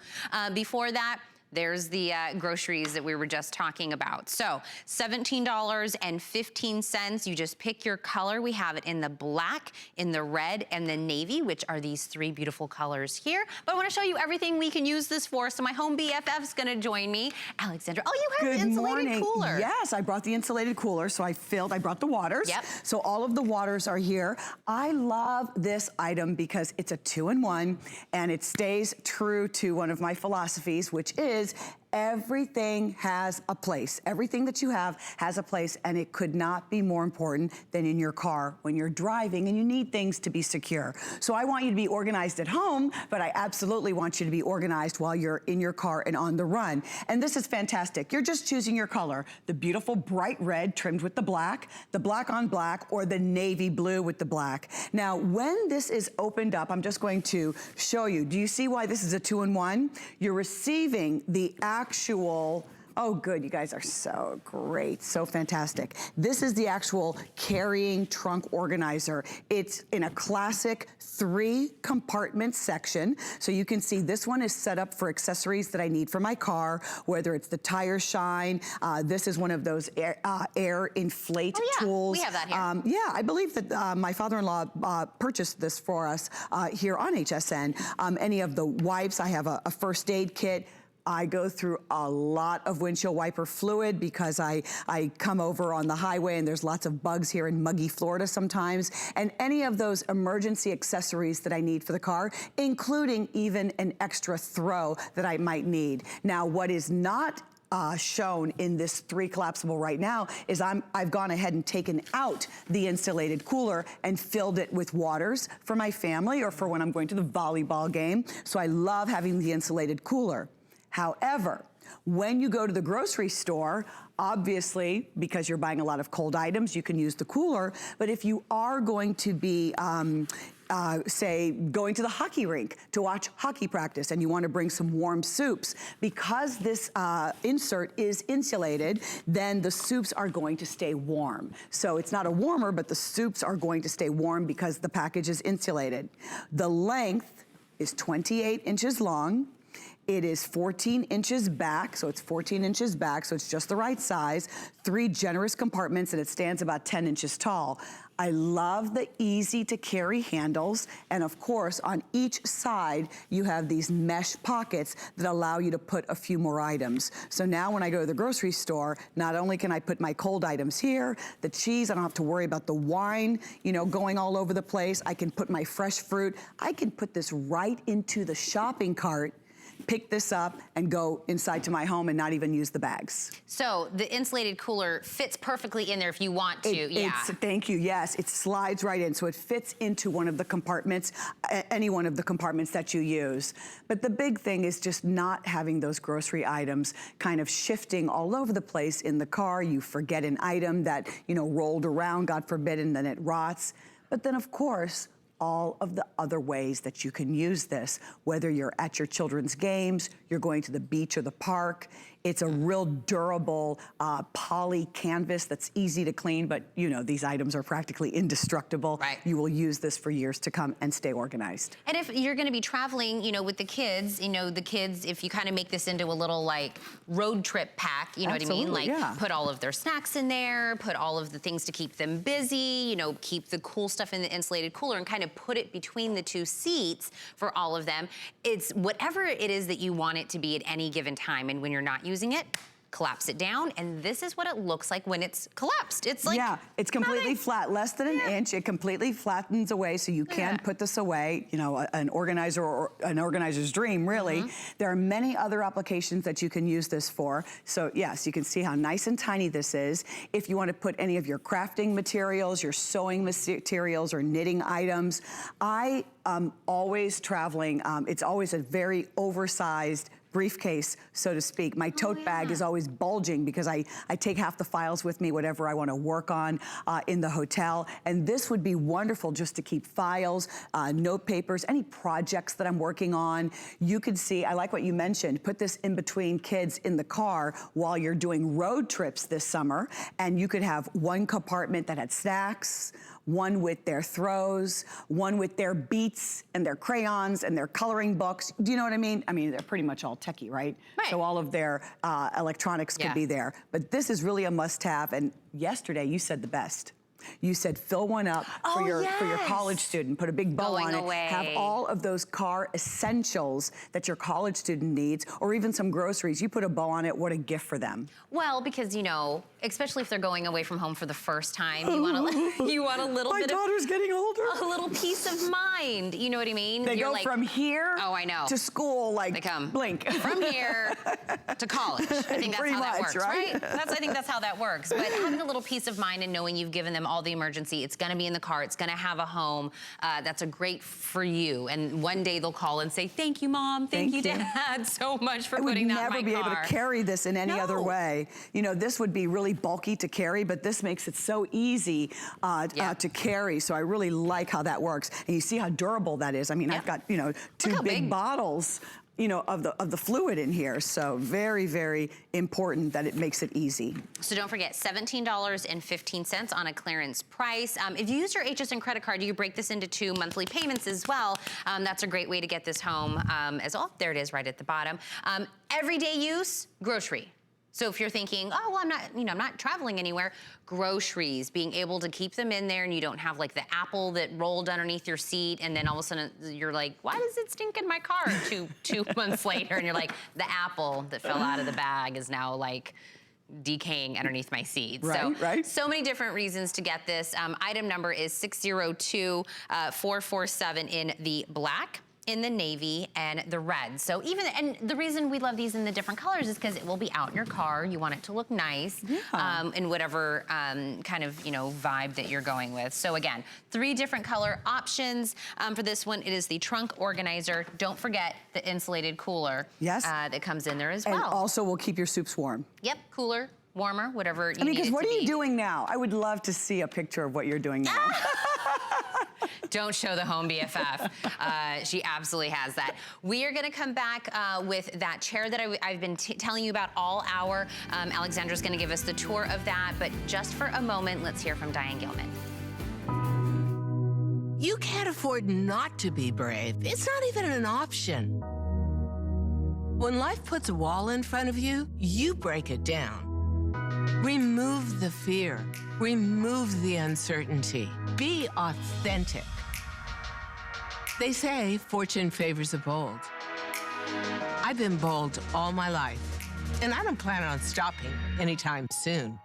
B: before that. There's the groceries that we were just talking about. So $17.15, you just pick your color. We have it in the black, in the red, and the navy, which are these 3 beautiful colors here. But I wanna show you everything we can use this for. So my home BFF's gonna join me. Alexandra, oh, you have the insulated cooler.
A: Yes, I brought the insulated cooler, so I brought the waters.
B: Yep.
A: So all of the waters are here. I love this item because it's a 2-in-1, and it stays true to one of my philosophies, which is everything has a place. Everything that you have has a place, and it could not be more important than in your car when you're driving and you need things to be secure. So I want you to be organized at home, but I absolutely want you to be organized while you're in your car and on the run. And this is fantastic. You're just choosing your color, the beautiful bright red trimmed with the black on black, or the navy blue with the black. Now, when this is opened up, I'm just going to show you. Do you see why this is a 2-in-1? You're receiving the actual, oh good, you guys are so great, so fantastic. This is the actual carrying trunk organizer. It's in a classic 3-compartment section. So you can see this one is set up for accessories that I need for my car, whether it's the tire shine. This is one of those air inflate tools.
B: We have that here.
A: Yeah, I believe that my father-in-law purchased this for us here on HSN. Any of the wipes, I have a first aid kit. I go through a lot of windshield wiper fluid because I come over on the highway and there's lots of bugs here in muggy Florida sometimes. And any of those emergency accessories that I need for the car, including even an extra throw that I might need. Now, what is not shown in this 3 collapsible right now is I've gone ahead and taken out the insulated cooler and filled it with waters for my family or for when I'm going to the volleyball game. So I love having the insulated cooler. However, when you go to the grocery store, obviously, because you're buying a lot of cold items, you can use the cooler. But if you are going to be, say, going to the hockey rink to watch hockey practice and you want to bring some warm soups, because this insert is insulated, then the soups are going to stay warm. So it's not a warmer, but the soups are going to stay warm because the package is insulated. The length is 28 inches long. It is 14 inches back, so it's 14 inches back, so it's just the right size. 3 generous compartments, and it stands about 10 inches tall. I love the easy to carry handles, and of course, on each side, you have these mesh pockets that allow you to put a few more items. So now when I go to the grocery store, not only can I put my cold items here, the cheese, I don't have to worry about the wine, you know, going all over the place. I can put my fresh fruit. I can put this right into the shopping cart, pick this up and go inside to my home and not even use the bags.
B: So the insulated cooler fits perfectly in there if you want to,
A: Thank you, yes. It slides right in, so it fits into one of the compartments, any one of the compartments that you use. But the big thing is just not having those grocery items kind of shifting all over the place in the car. You forget an item that, you know, rolled around, God forbid, and then it rots. But then, of course, all of the other ways that you can use this, whether you're at your children's games, you're going to the beach or the park. It's a real durable poly canvas that's easy to clean, but you know, these items are practically indestructible.
B: Right.
A: You will use this for years to come and stay organized.
B: And if you're gonna be traveling, you know, with the kids, if you kind of make this into a little like road trip pack, you know what I mean? Like put all of their snacks in there, put all of the things to keep them busy, you know, keep the cool stuff in the insulated cooler and kind of put it between the 2 seats for all of them. It's whatever it is that you want it to be at any given time. And when you're not using it, collapse it down, and this is what it looks like when it's collapsed. It's like,
A: yeah, it's completely flat, less than an inch. It completely flattens away, so you can put this away. You know, an organizer or an organizer's dream, really. There are many other applications that you can use this for. So yes, you can see how nice and tiny this is. If you want to put any of your crafting materials, your sewing materials, or knitting items, I always traveling. It's always a very oversized briefcase, so to speak. My tote bag is always bulging because I take half the files with me, whatever I want to work on in the hotel. And this would be wonderful just to keep files, note papers, any projects that I'm working on. You could see, I like what you mentioned, put this in between kids in the car while you're doing road trips this summer, and you could have one compartment that had snacks, one with their throws, one with their beats and their crayons and their coloring books. Do you know what I mean? I mean, they're pretty much all techie, right? So all of their electronics could be there. But this is really a must-have. And yesterday, you said the best. You said fill one up for your college student, put a big bow on it, have all of those car essentials that your college student needs, or even some groceries. You put a bow on it, what a gift for them.
B: Well, because, you know, especially if they're going away from home for the first time, you want a little
A: My
B: bit
A: daughter's getting older.
B: A little peace of mind. You know what I mean?
A: They
B: You're
A: go
B: like,
A: from here to school, like,
B: they come
A: blink.
B: From here to college. I think that's how that works, right? I think that's how that works. But having a little peace of mind and knowing you've given them all the emergency, it's gonna be in the car, it's gonna have a home, that's a great for you. And one day they'll call and say, thank you, Mom, thank you, Dad, so much for putting that in my car.
A: I would never be able to carry this in any other way. You know, this would be really bulky to carry, but this makes it so easy to carry. So I really like how that works. And you see how durable that is. I mean, I've got, you know, two big bottles, you know, of the fluid in here. So very, very important that it makes it easy.
B: So don't forget, $17.15 on a clearance price. If you use your HSN credit card, you can break this into 2 monthly payments as well. That's a great way to get this home as well. There it is right at the bottom. Everyday use, grocery. So if you're thinking, oh, well, I'm not traveling anywhere, groceries, being able to keep them in there and you don't have like the apple that rolled underneath your seat and then all of a sudden you're like, why does it stink in my car two months later? And you're like, the apple that fell out of the bag is now like decaying underneath my seat. So many different reasons to get this. Item number is 602447 in the black, in the navy, and the red. So and the reason we love these in the different colors is because it will be out in your car. You want it to look nice in whatever kind of, you know, vibe that you're going with. So again, 3 different color options. For this one, it is the trunk organizer. Don't forget the insulated cooler that comes in there as well.
A: And also will keep your soups warm.
B: Yep, cooler, warmer, whatever you need it to be.
A: I mean, because what are you doing now? I would love to see a picture of what you're doing now.
B: Don't show the home BFF. She absolutely has that. We are gonna come back with that chair that I've been telling you about all hour. Alexandra's gonna give us the tour of that, but just for a moment, let's hear from Diane Gilman.
D: You can't afford not to be brave. It's not even an option. When life puts a wall in front of you, you break it down. Remove the fear. Remove the uncertainty. Be authentic. They say fortune favors the bold. I've been bold all my life, and I don't plan on stopping anytime soon.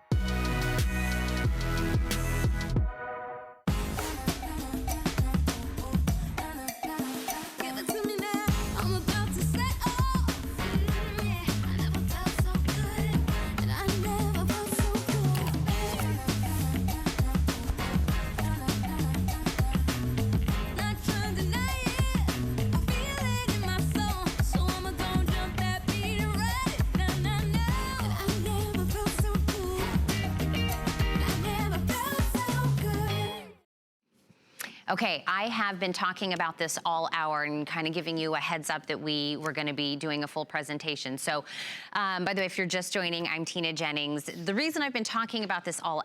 B: Okay, I have been talking about this all hour and kind of giving you a heads up that we were gonna be doing a full presentation. So, by the way, if you're just joining, I'm Tina Jennings. The reason I've been talking about this all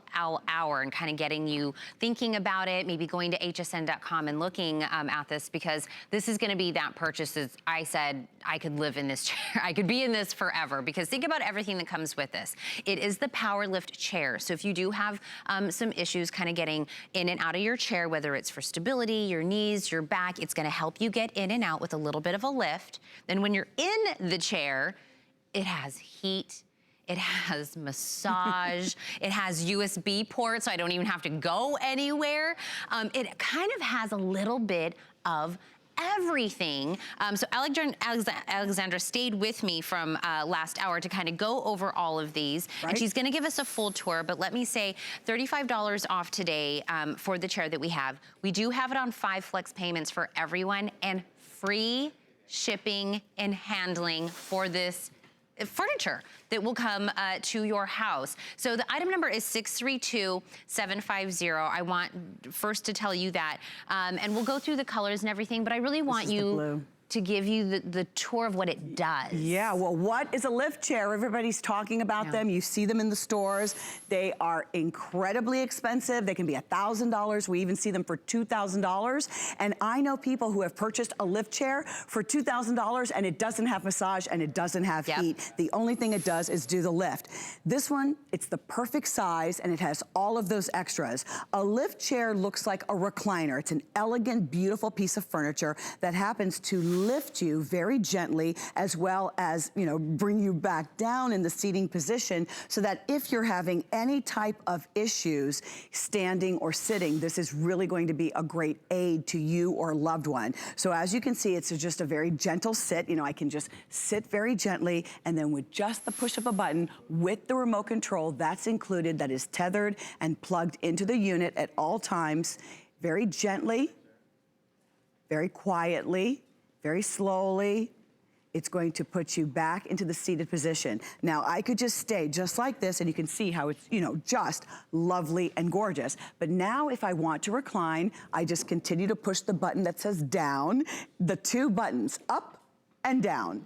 B: hour and kind of getting you thinking about it, maybe going to hsn.com and looking at this, because this is gonna be that purchase that I said I could live in this chair. I could be in this forever, because think about everything that comes with this. It is the power lift chair. So if you do have some issues kind of getting in and out of your chair, whether it's for stability, your knees, your back, it's gonna help you get in and out with a little bit of a lift. Then when you're in the chair, it has heat, It has massage. It has USB ports, so I don't even have to go anywhere. It kind of has a little bit of everything. So Alexandra stayed with me from last hour to kind of go over all of these.
A: Right.
B: And she's gonna give us a full tour, but let me say $35 off today for the chair that we have. We do have it on 5 flex payments for everyone and free shipping and handling for this furniture that will come to your house. So the item number is 632750. I want first to tell you that, and we'll go through the colors and everything, but I really want you to give you the tour of what it does.
A: Yeah, well, what is a lift chair? Everybody's talking about them. You see them in the stores. They are incredibly expensive. They can be $1,000. We even see them for $2,000. And I know people who have purchased a lift chair for $2,000 and it doesn't have massage and it doesn't have heat. The only thing it does is do the lift. This one, it's the perfect size and it has all of those extras. A lift chair looks like a recliner. It's an elegant, beautiful piece of furniture that happens to lift you very gently, as well as, you know, bring you back down in the seating position, so that if you're having any type of issues standing or sitting, this is really going to be a great aid to you or loved one. So as you can see, it's just a very gentle sit. You know, I can just sit very gently, and then with just the push of a button with the remote control that's included, that is tethered and plugged into the unit at all times, very gently, very quietly, very slowly, it's going to put you back into the seated position. Now, I could just stay just like this, and you can see how it's, you know, just lovely and gorgeous. But now, if I want to recline, I just continue to push the button that says down, the 2 buttons, up and down.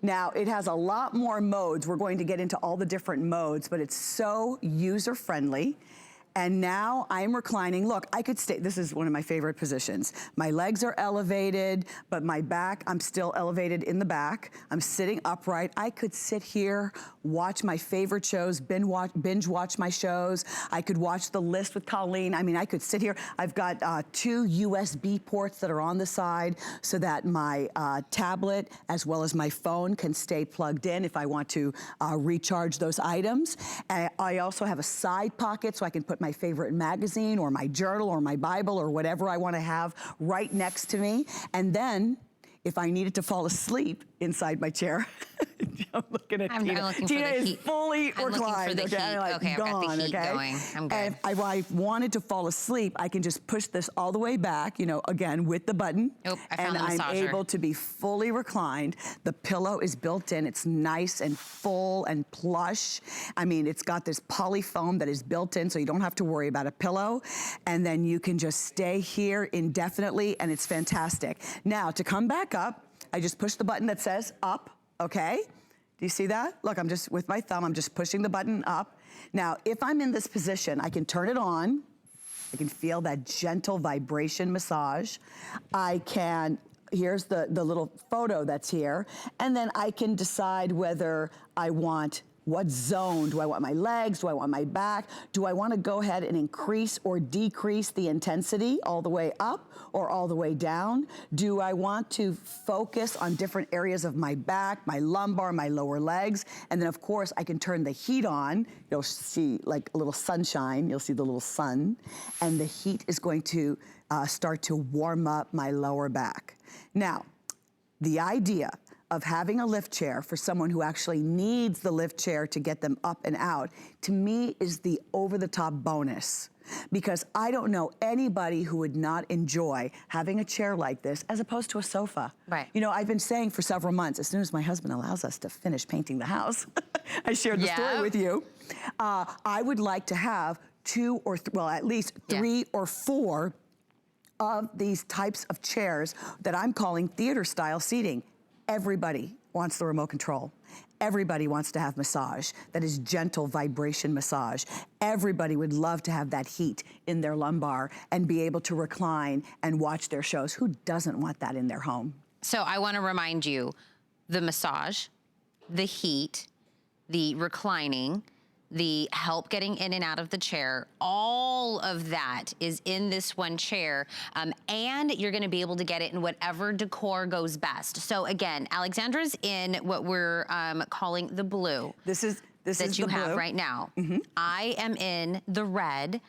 A: Now, it has a lot more modes. We're going to get into all the different modes, but it's so user-friendly. And now I'm reclining. Look, I could stay, this is one of my favorite positions. My legs are elevated, but my back, I'm still elevated in the back. I'm sitting upright. I could sit here, watch my favorite shows, binge watch my shows. I could watch the list with Colleen. I mean, I could sit here. I've got 2 USB ports that are on the side so that my tablet as well as my phone can stay plugged in if I want to recharge those items. I also have a side pocket so I can put my favorite magazine or my journal or my Bible or whatever I want to have right next to me. And then if I needed to fall asleep inside my chair, I'm looking at Tina. Tina is fully reclined.
B: Okay, I've got the heat going. I'm good.
A: And if I wanted to fall asleep, I can just push this all the way back, you know, again, with the button.
B: Oh, I found the massager.
A: I'm able to be fully reclined. The pillow is built in. It's nice and full and plush. I mean, it's got this poly foam that is built in, so you don't have to worry about a pillow. And then you can just stay here indefinitely, and it's fantastic. Now, to come back up, I just push the button that says up, okay? Do you see that? Look, I'm just, with my thumb, I'm just pushing the button up. Now, if I'm in this position, I can turn it on. I can feel that gentle vibration massage. I can, here's the little photo that's here, and then I can decide whether I want what zone. Do I want my legs? Do I want my back? Do I want to go ahead and increase or decrease the intensity all the way up or all the way down? Do I want to focus on different areas of my back, my lumbar, my lower legs? And then, of course, I can turn the heat on. You'll see like a little sunshine. You'll see the little sun. And the heat is going to start to warm up my lower back. Now, the idea of having a lift chair for someone who actually needs the lift chair to get them up and out, to me is the over-the-top bonus. Because I don't know anybody who would not enjoy having a chair like this as opposed to a sofa.
B: Right.
A: You know, I've been saying for several months, as soon as my husband allows us to finish painting the house, I shared the story with you, I would like to have 2 or, well, at least 3 or 4 of these types of chairs that I'm calling theater-style seating. Everybody wants the remote control. Everybody wants to have massage that is gentle vibration massage. Everybody would love to have that heat in their lumbar and be able to recline and watch their shows. Who doesn't want that in their home?
B: So I want to remind you, the massage, the heat, the reclining, the help getting in and out of the chair, all of that is in this one chair, and you're gonna be able to get it in whatever decor goes best. So again, Alexandra's in what we're calling the blue.
A: This is This is
B: that you
A: the
B: have
A: blue.
B: right now. I am in the red,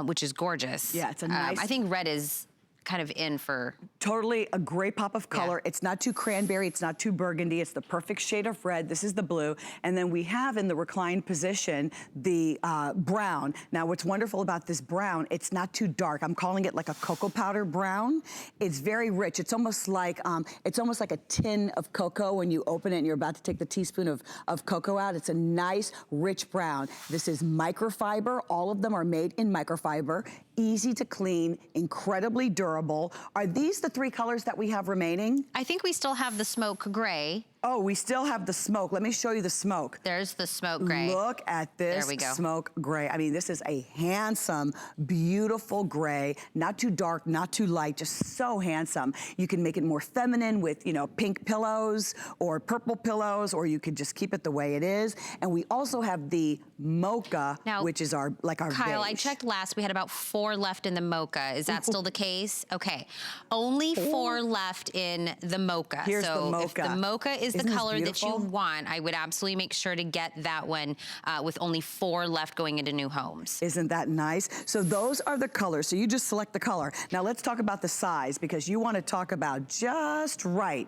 B: which is gorgeous.
A: Yeah, it's a nice.
B: I think red is kind of in for.
A: Totally a great pop of color.
B: Yeah.
A: It's not too cranberry, it's not too burgundy, it's the perfect shade of red. This is the blue. And then we have in the reclined position, the brown. Now what's wonderful about this brown, it's not too dark. I'm calling it like a cocoa powder brown. It's very rich. It's almost like a tin of cocoa when you open it and you're about to take the teaspoon of cocoa out. It's a nice, rich brown. This is microfiber. All of them are made in microfiber. Easy to clean, incredibly durable. Are these the 3 colors that we have remaining?
B: I think we still have the smoke gray.
A: Oh, we still have the smoke. Let me show you the smoke.
B: There's the smoke gray.
A: Look at this
B: There we go.
A: smoke gray. I mean, this is a handsome, beautiful gray. Not too dark, not too light, just so handsome. You can make it more feminine with, pink pillows or purple pillows, or you could just keep it the way it is. And we also have the mocha,
B: Now,
A: which is our
B: Kyle,
A: beige.
B: I checked last. We had about 4 left in the mocha. Is that still the case? Okay. Only 4 left in the mocha.
A: Here's
B: so
A: the mocha.
B: if the mocha is
A: Isn't
B: the
A: this
B: color that you
A: beautiful?
B: want, I would absolutely make sure to get that one with only 4 left going into new homes.
A: Isn't that nice? So those are the colors. So you just select the color. Now let's talk about the size, because you want to talk about just right.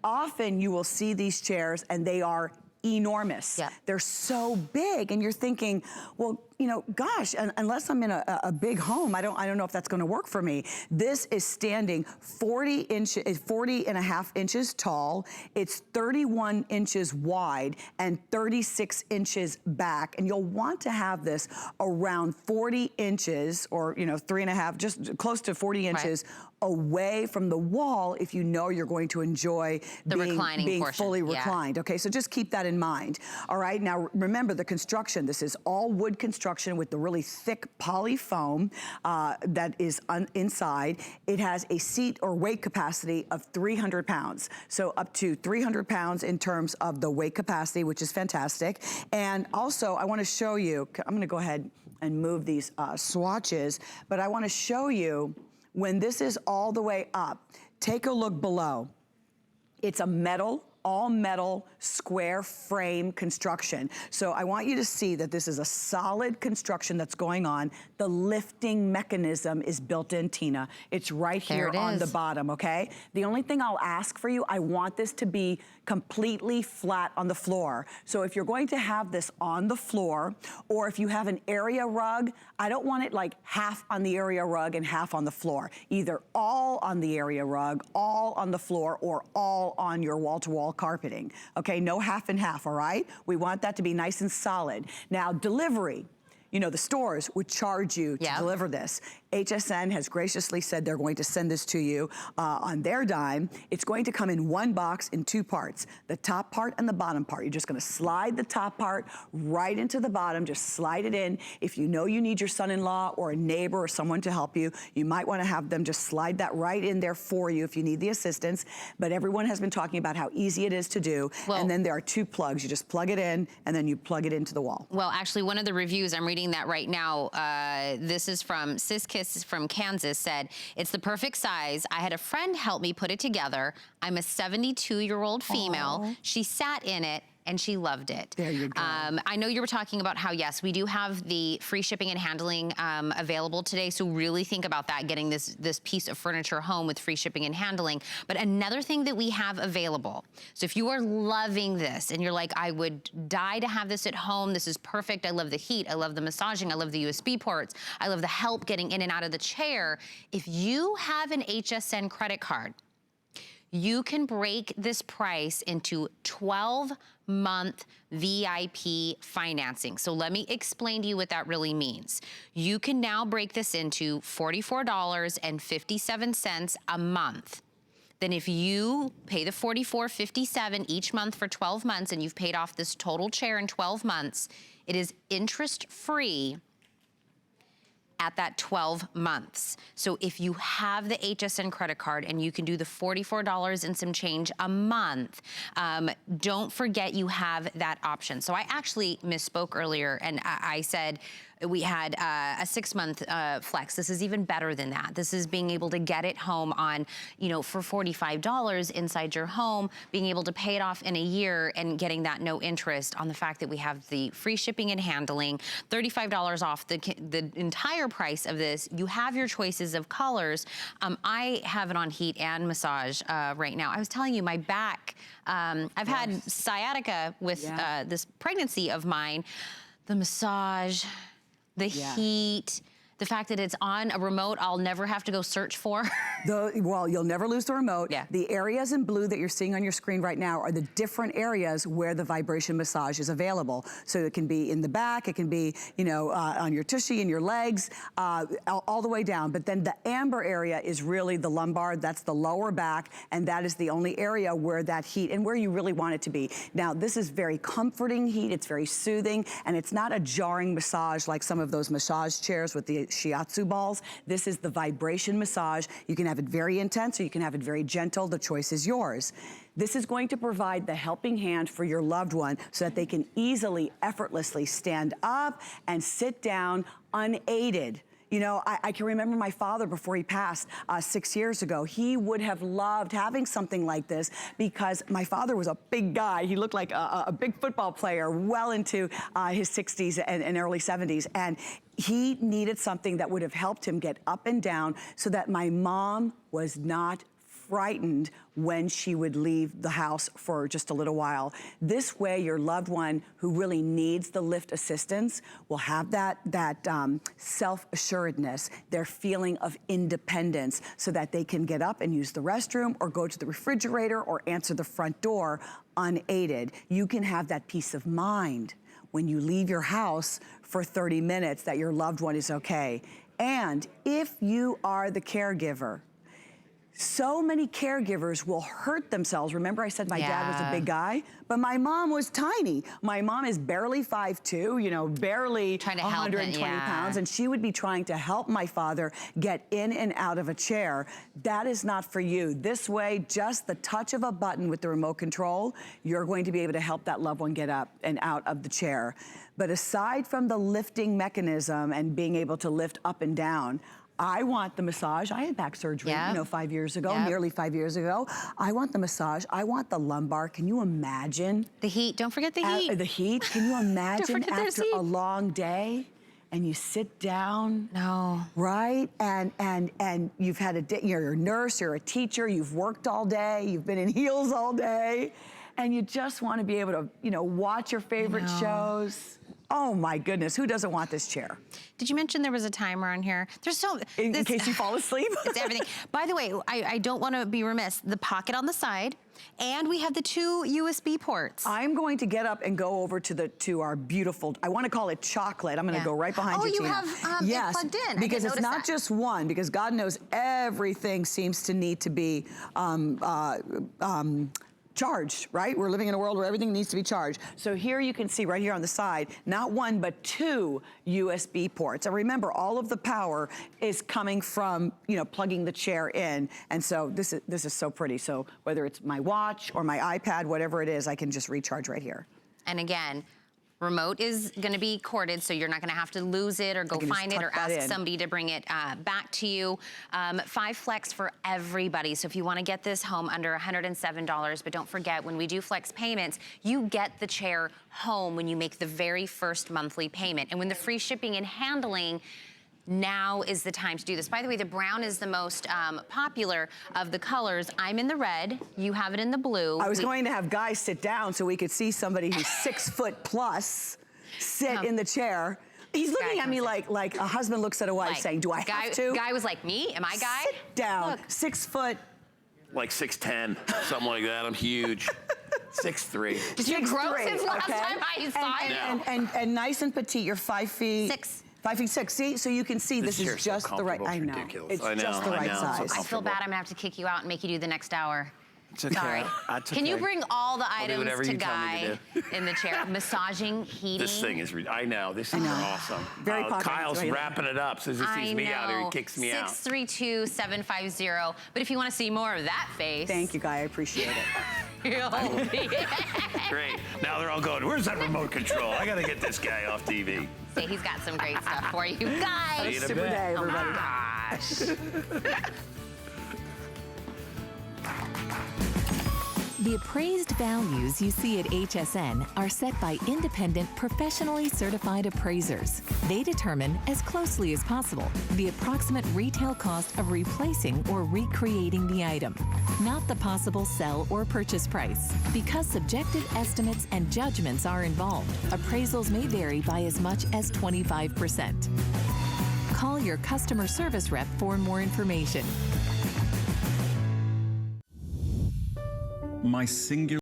A: Often you will see these chairs and they are enormous.
B: Yeah.
A: They're so big and you're thinking, well, gosh, unless I'm in a big home, I don't know if that's going to work for me. This is standing 40 and a half inches tall. It's 31 inches wide and 36 inches back. And you'll want to have this around 40 inches or, 3.5, just close to 40 inches away from the wall if you know you're going to enjoy
B: The
A: being
B: reclining portion,
A: fully
B: yeah.
A: reclined. Okay, so just keep that in mind. All right, now remember the construction. This is all wood construction with the really thick poly foam that is inside. It has a seat or weight capacity of 300 pounds. So up to 300 pounds in terms of the weight capacity, which is fantastic. And also I want to show you, I'm going to go ahead and move these swatches, but I want to show you when this is all the way up, take a look below. It's a metal, all metal square frame construction. So I want you to see that this is a solid construction that's going on. The lifting mechanism is built in, Tina. It's right here on the bottom, okay? The only thing I'll ask for you, I want this to be completely flat on the floor. So if you're going to have this on the floor, or if you have an area rug, I don't want it like half on the area rug and half on the floor. Either all on the area rug, all on the floor, or all on your wall-to-wall carpeting. Okay, no half and half, all right? We want that to be nice and solid. Now, delivery. The stores would charge you to deliver this. HSN has graciously said they're going to send this to you on their dime. It's going to come in one box in 2 parts, the top part and the bottom part. You're just going to slide the top part right into the bottom, just slide it in. If you know you need your son-in-law or a neighbor or someone to help you, you might want to have them just slide that right in there for you if you need the assistance. But everyone has been talking about how easy it is to do. Well, and then there are 2 plugs. You just plug it in and then you plug it into the wall.
B: Well, actually, one of the reviews, I'm reading that right now. This is from Siskis from Kansas, said, it's the perfect size. I had a friend help me put it together. I'm a 72-year-old female. Aww. She sat in it and she loved it.
A: There you go.
B: I know you were talking about how, yes, we do have the free shipping and handling available today, so really think about that, getting this piece of furniture home with free shipping and handling. But another thing that we have available, so if you are loving this and you're like, I would die to have this at home, this is perfect, I love the heat, I love the massaging, I love the USB ports, I love the help getting in and out of the chair. If you have an HSN credit card, you can break this price into 12-month VIP financing. So let me explain to you what that really means. You can now break this into $44.57 a month. Then if you pay the $44.57 each month for 12 months and you've paid off this total chair in 12 months, it is interest-free at that 12 months. So if you have the HSN credit card and you can do the $44 and some change a month, don't forget you have that option. So I actually misspoke earlier and I said we had a 6-month flex. This is even better than that. This is being able to get it home on, you know, for $45 inside your home, being able to pay it off in a year and getting that no interest on the fact that we have the free shipping and handling, $35 off the entire price of this. You have your choices of colors. I have it on heat and massage right now. I was telling you, my back, I've had sciatica with this pregnancy of mine. The massage, the heat, the fact that it's on a remote I'll never have to go search for.
A: Well, you'll never lose the remote.
B: Yeah.
A: The areas in blue that you're seeing on your screen right now are the different areas where the vibration massage is available. So it can be in the back, it can be, you know, on your tushy, in your legs, all the way down. But then the amber area is really the lumbar, that's the lower back, and that is the only area where that heat and where you really want it to be. Now, this is very comforting heat, it's very soothing, and it's not a jarring massage like some of those massage chairs with the shiatsu balls. This is the vibration massage. You can have it very intense or you can have it very gentle. The choice is yours. This is going to provide the helping hand for your loved one so that they can easily, effortlessly stand up and sit down unaided. You know, I can remember my father before he passed 6 years ago. He would have loved having something like this because my father was a big guy. He looked like a big football player well into his 60s and early 70s. And he needed something that would have helped him get up and down so that my mom was not frightened when she would leave the house for just a little while. This way, your loved one who really needs the lift assistance will have that self-assuredness, their feeling of independence, so that they can get up and use the restroom or go to the refrigerator or answer the front door unaided. You can have that peace of mind when you leave your house for 30 minutes that your loved one is okay. And if you are the caregiver, so many caregivers will hurt themselves. Remember I said my dad was a big guy? But my mom was tiny. My mom is barely 5'2", you know, barely 120 pounds, and she would be trying to help my father get in and out of a chair. That is not for you. This way, just the touch of a button with the remote control, you're going to be able to help that loved one get up and out of the chair. But aside from the lifting mechanism and being able to lift up and down, I want the massage. I had back surgery, you know, 5 years ago, nearly 5 years ago. I want the massage. I want the lumbar. Can you imagine?
B: The heat, don't forget the heat.
A: The heat, can you imagine after a long day and you sit down?
B: No.
A: Right? And you've had a day, you're a nurse, you're a teacher, you've worked all day, you've been in heels all day, and you just want to be able to, you know, watch your favorite shows. Oh my goodness, who doesn't want this chair?
B: Did you mention there was a timer on here? There's so...
A: In case you fall asleep?
B: It's everything. By the way, I don't want to be remiss. The pocket on the side, and we have the 2 USB ports.
A: I'm going to get up and go over to our beautiful, I want to call it chocolate. I'm going to go right behind you, Tina.
B: Oh, you have it plugged in.
A: Because it's not just one, because God knows everything seems to need to be charged, right? We're living in a world where everything needs to be charged. So here you can see right here on the side, not 1, but 2 USB ports. And remember, all of the power is coming from, you know, plugging the chair in. And so this is so pretty. So whether it's my watch or my iPad, whatever it is, I can just recharge right here.
B: And again, remote is going to be corded, so you're not going to have to lose it or go find it or ask somebody to bring it back to you. 5 flex for everybody. So if you want to get this home under $107, but don't forget, when we do flex payments, you get the chair home when you make the very first monthly payment. And when the free shipping and handling, now is the time to do this. By the way, the brown is the most popular of the colors. I'm in the red, you have it in the blue.
A: I was going to have guys sit down so we could see somebody who's 6 foot plus sit in the chair. He's looking at me like a husband looks at a wife saying, do I have to?
B: Guy was like, me? Am I guy?
A: Sit down,
B: Look.
A: 6 foot.
E: Like 6'10", something like that. I'm huge. 6'3".
B: Did you grow since last time I saw you?
A: And nice and petite, you're 5 feet.
B: 6.
A: 5'6". See, so you can see this is just the right. I know. It's just the right size.
B: I feel bad. I'm gonna have to kick you out and make you do the next hour.
E: It's okay.
B: Sorry.
E: That's
B: Can you
E: okay.
B: bring all the
E: I'll do
B: items
E: whatever
B: to
E: you tell me
B: Guy
E: to do.
B: in the chair? Massaging, heating.
E: This thing is, I know, this is awesome.
A: Very popular.
E: Kyle's wrapping it up, so as he sees me out here, he kicks me out.
B: 632-750. But if you want to see more of that face.
A: Thank you, Guy. I appreciate it.
E: Great. Now they're all going, where's that remote control? I got to get this guy off TV.
B: Say he's got some great stuff for you guys.
E: See you in a
A: Super
E: bit.
A: day, everybody.
B: Gosh.
F: The appraised values you see at HSN are set by independent, professionally certified appraisers. They determine, as closely as possible, the approximate retail cost of replacing or recreating the item, not the possible sell or purchase price. Because subjective estimates and judgments are involved, appraisals may vary by as much as 25%. Call your customer service rep for more information.
G: My singular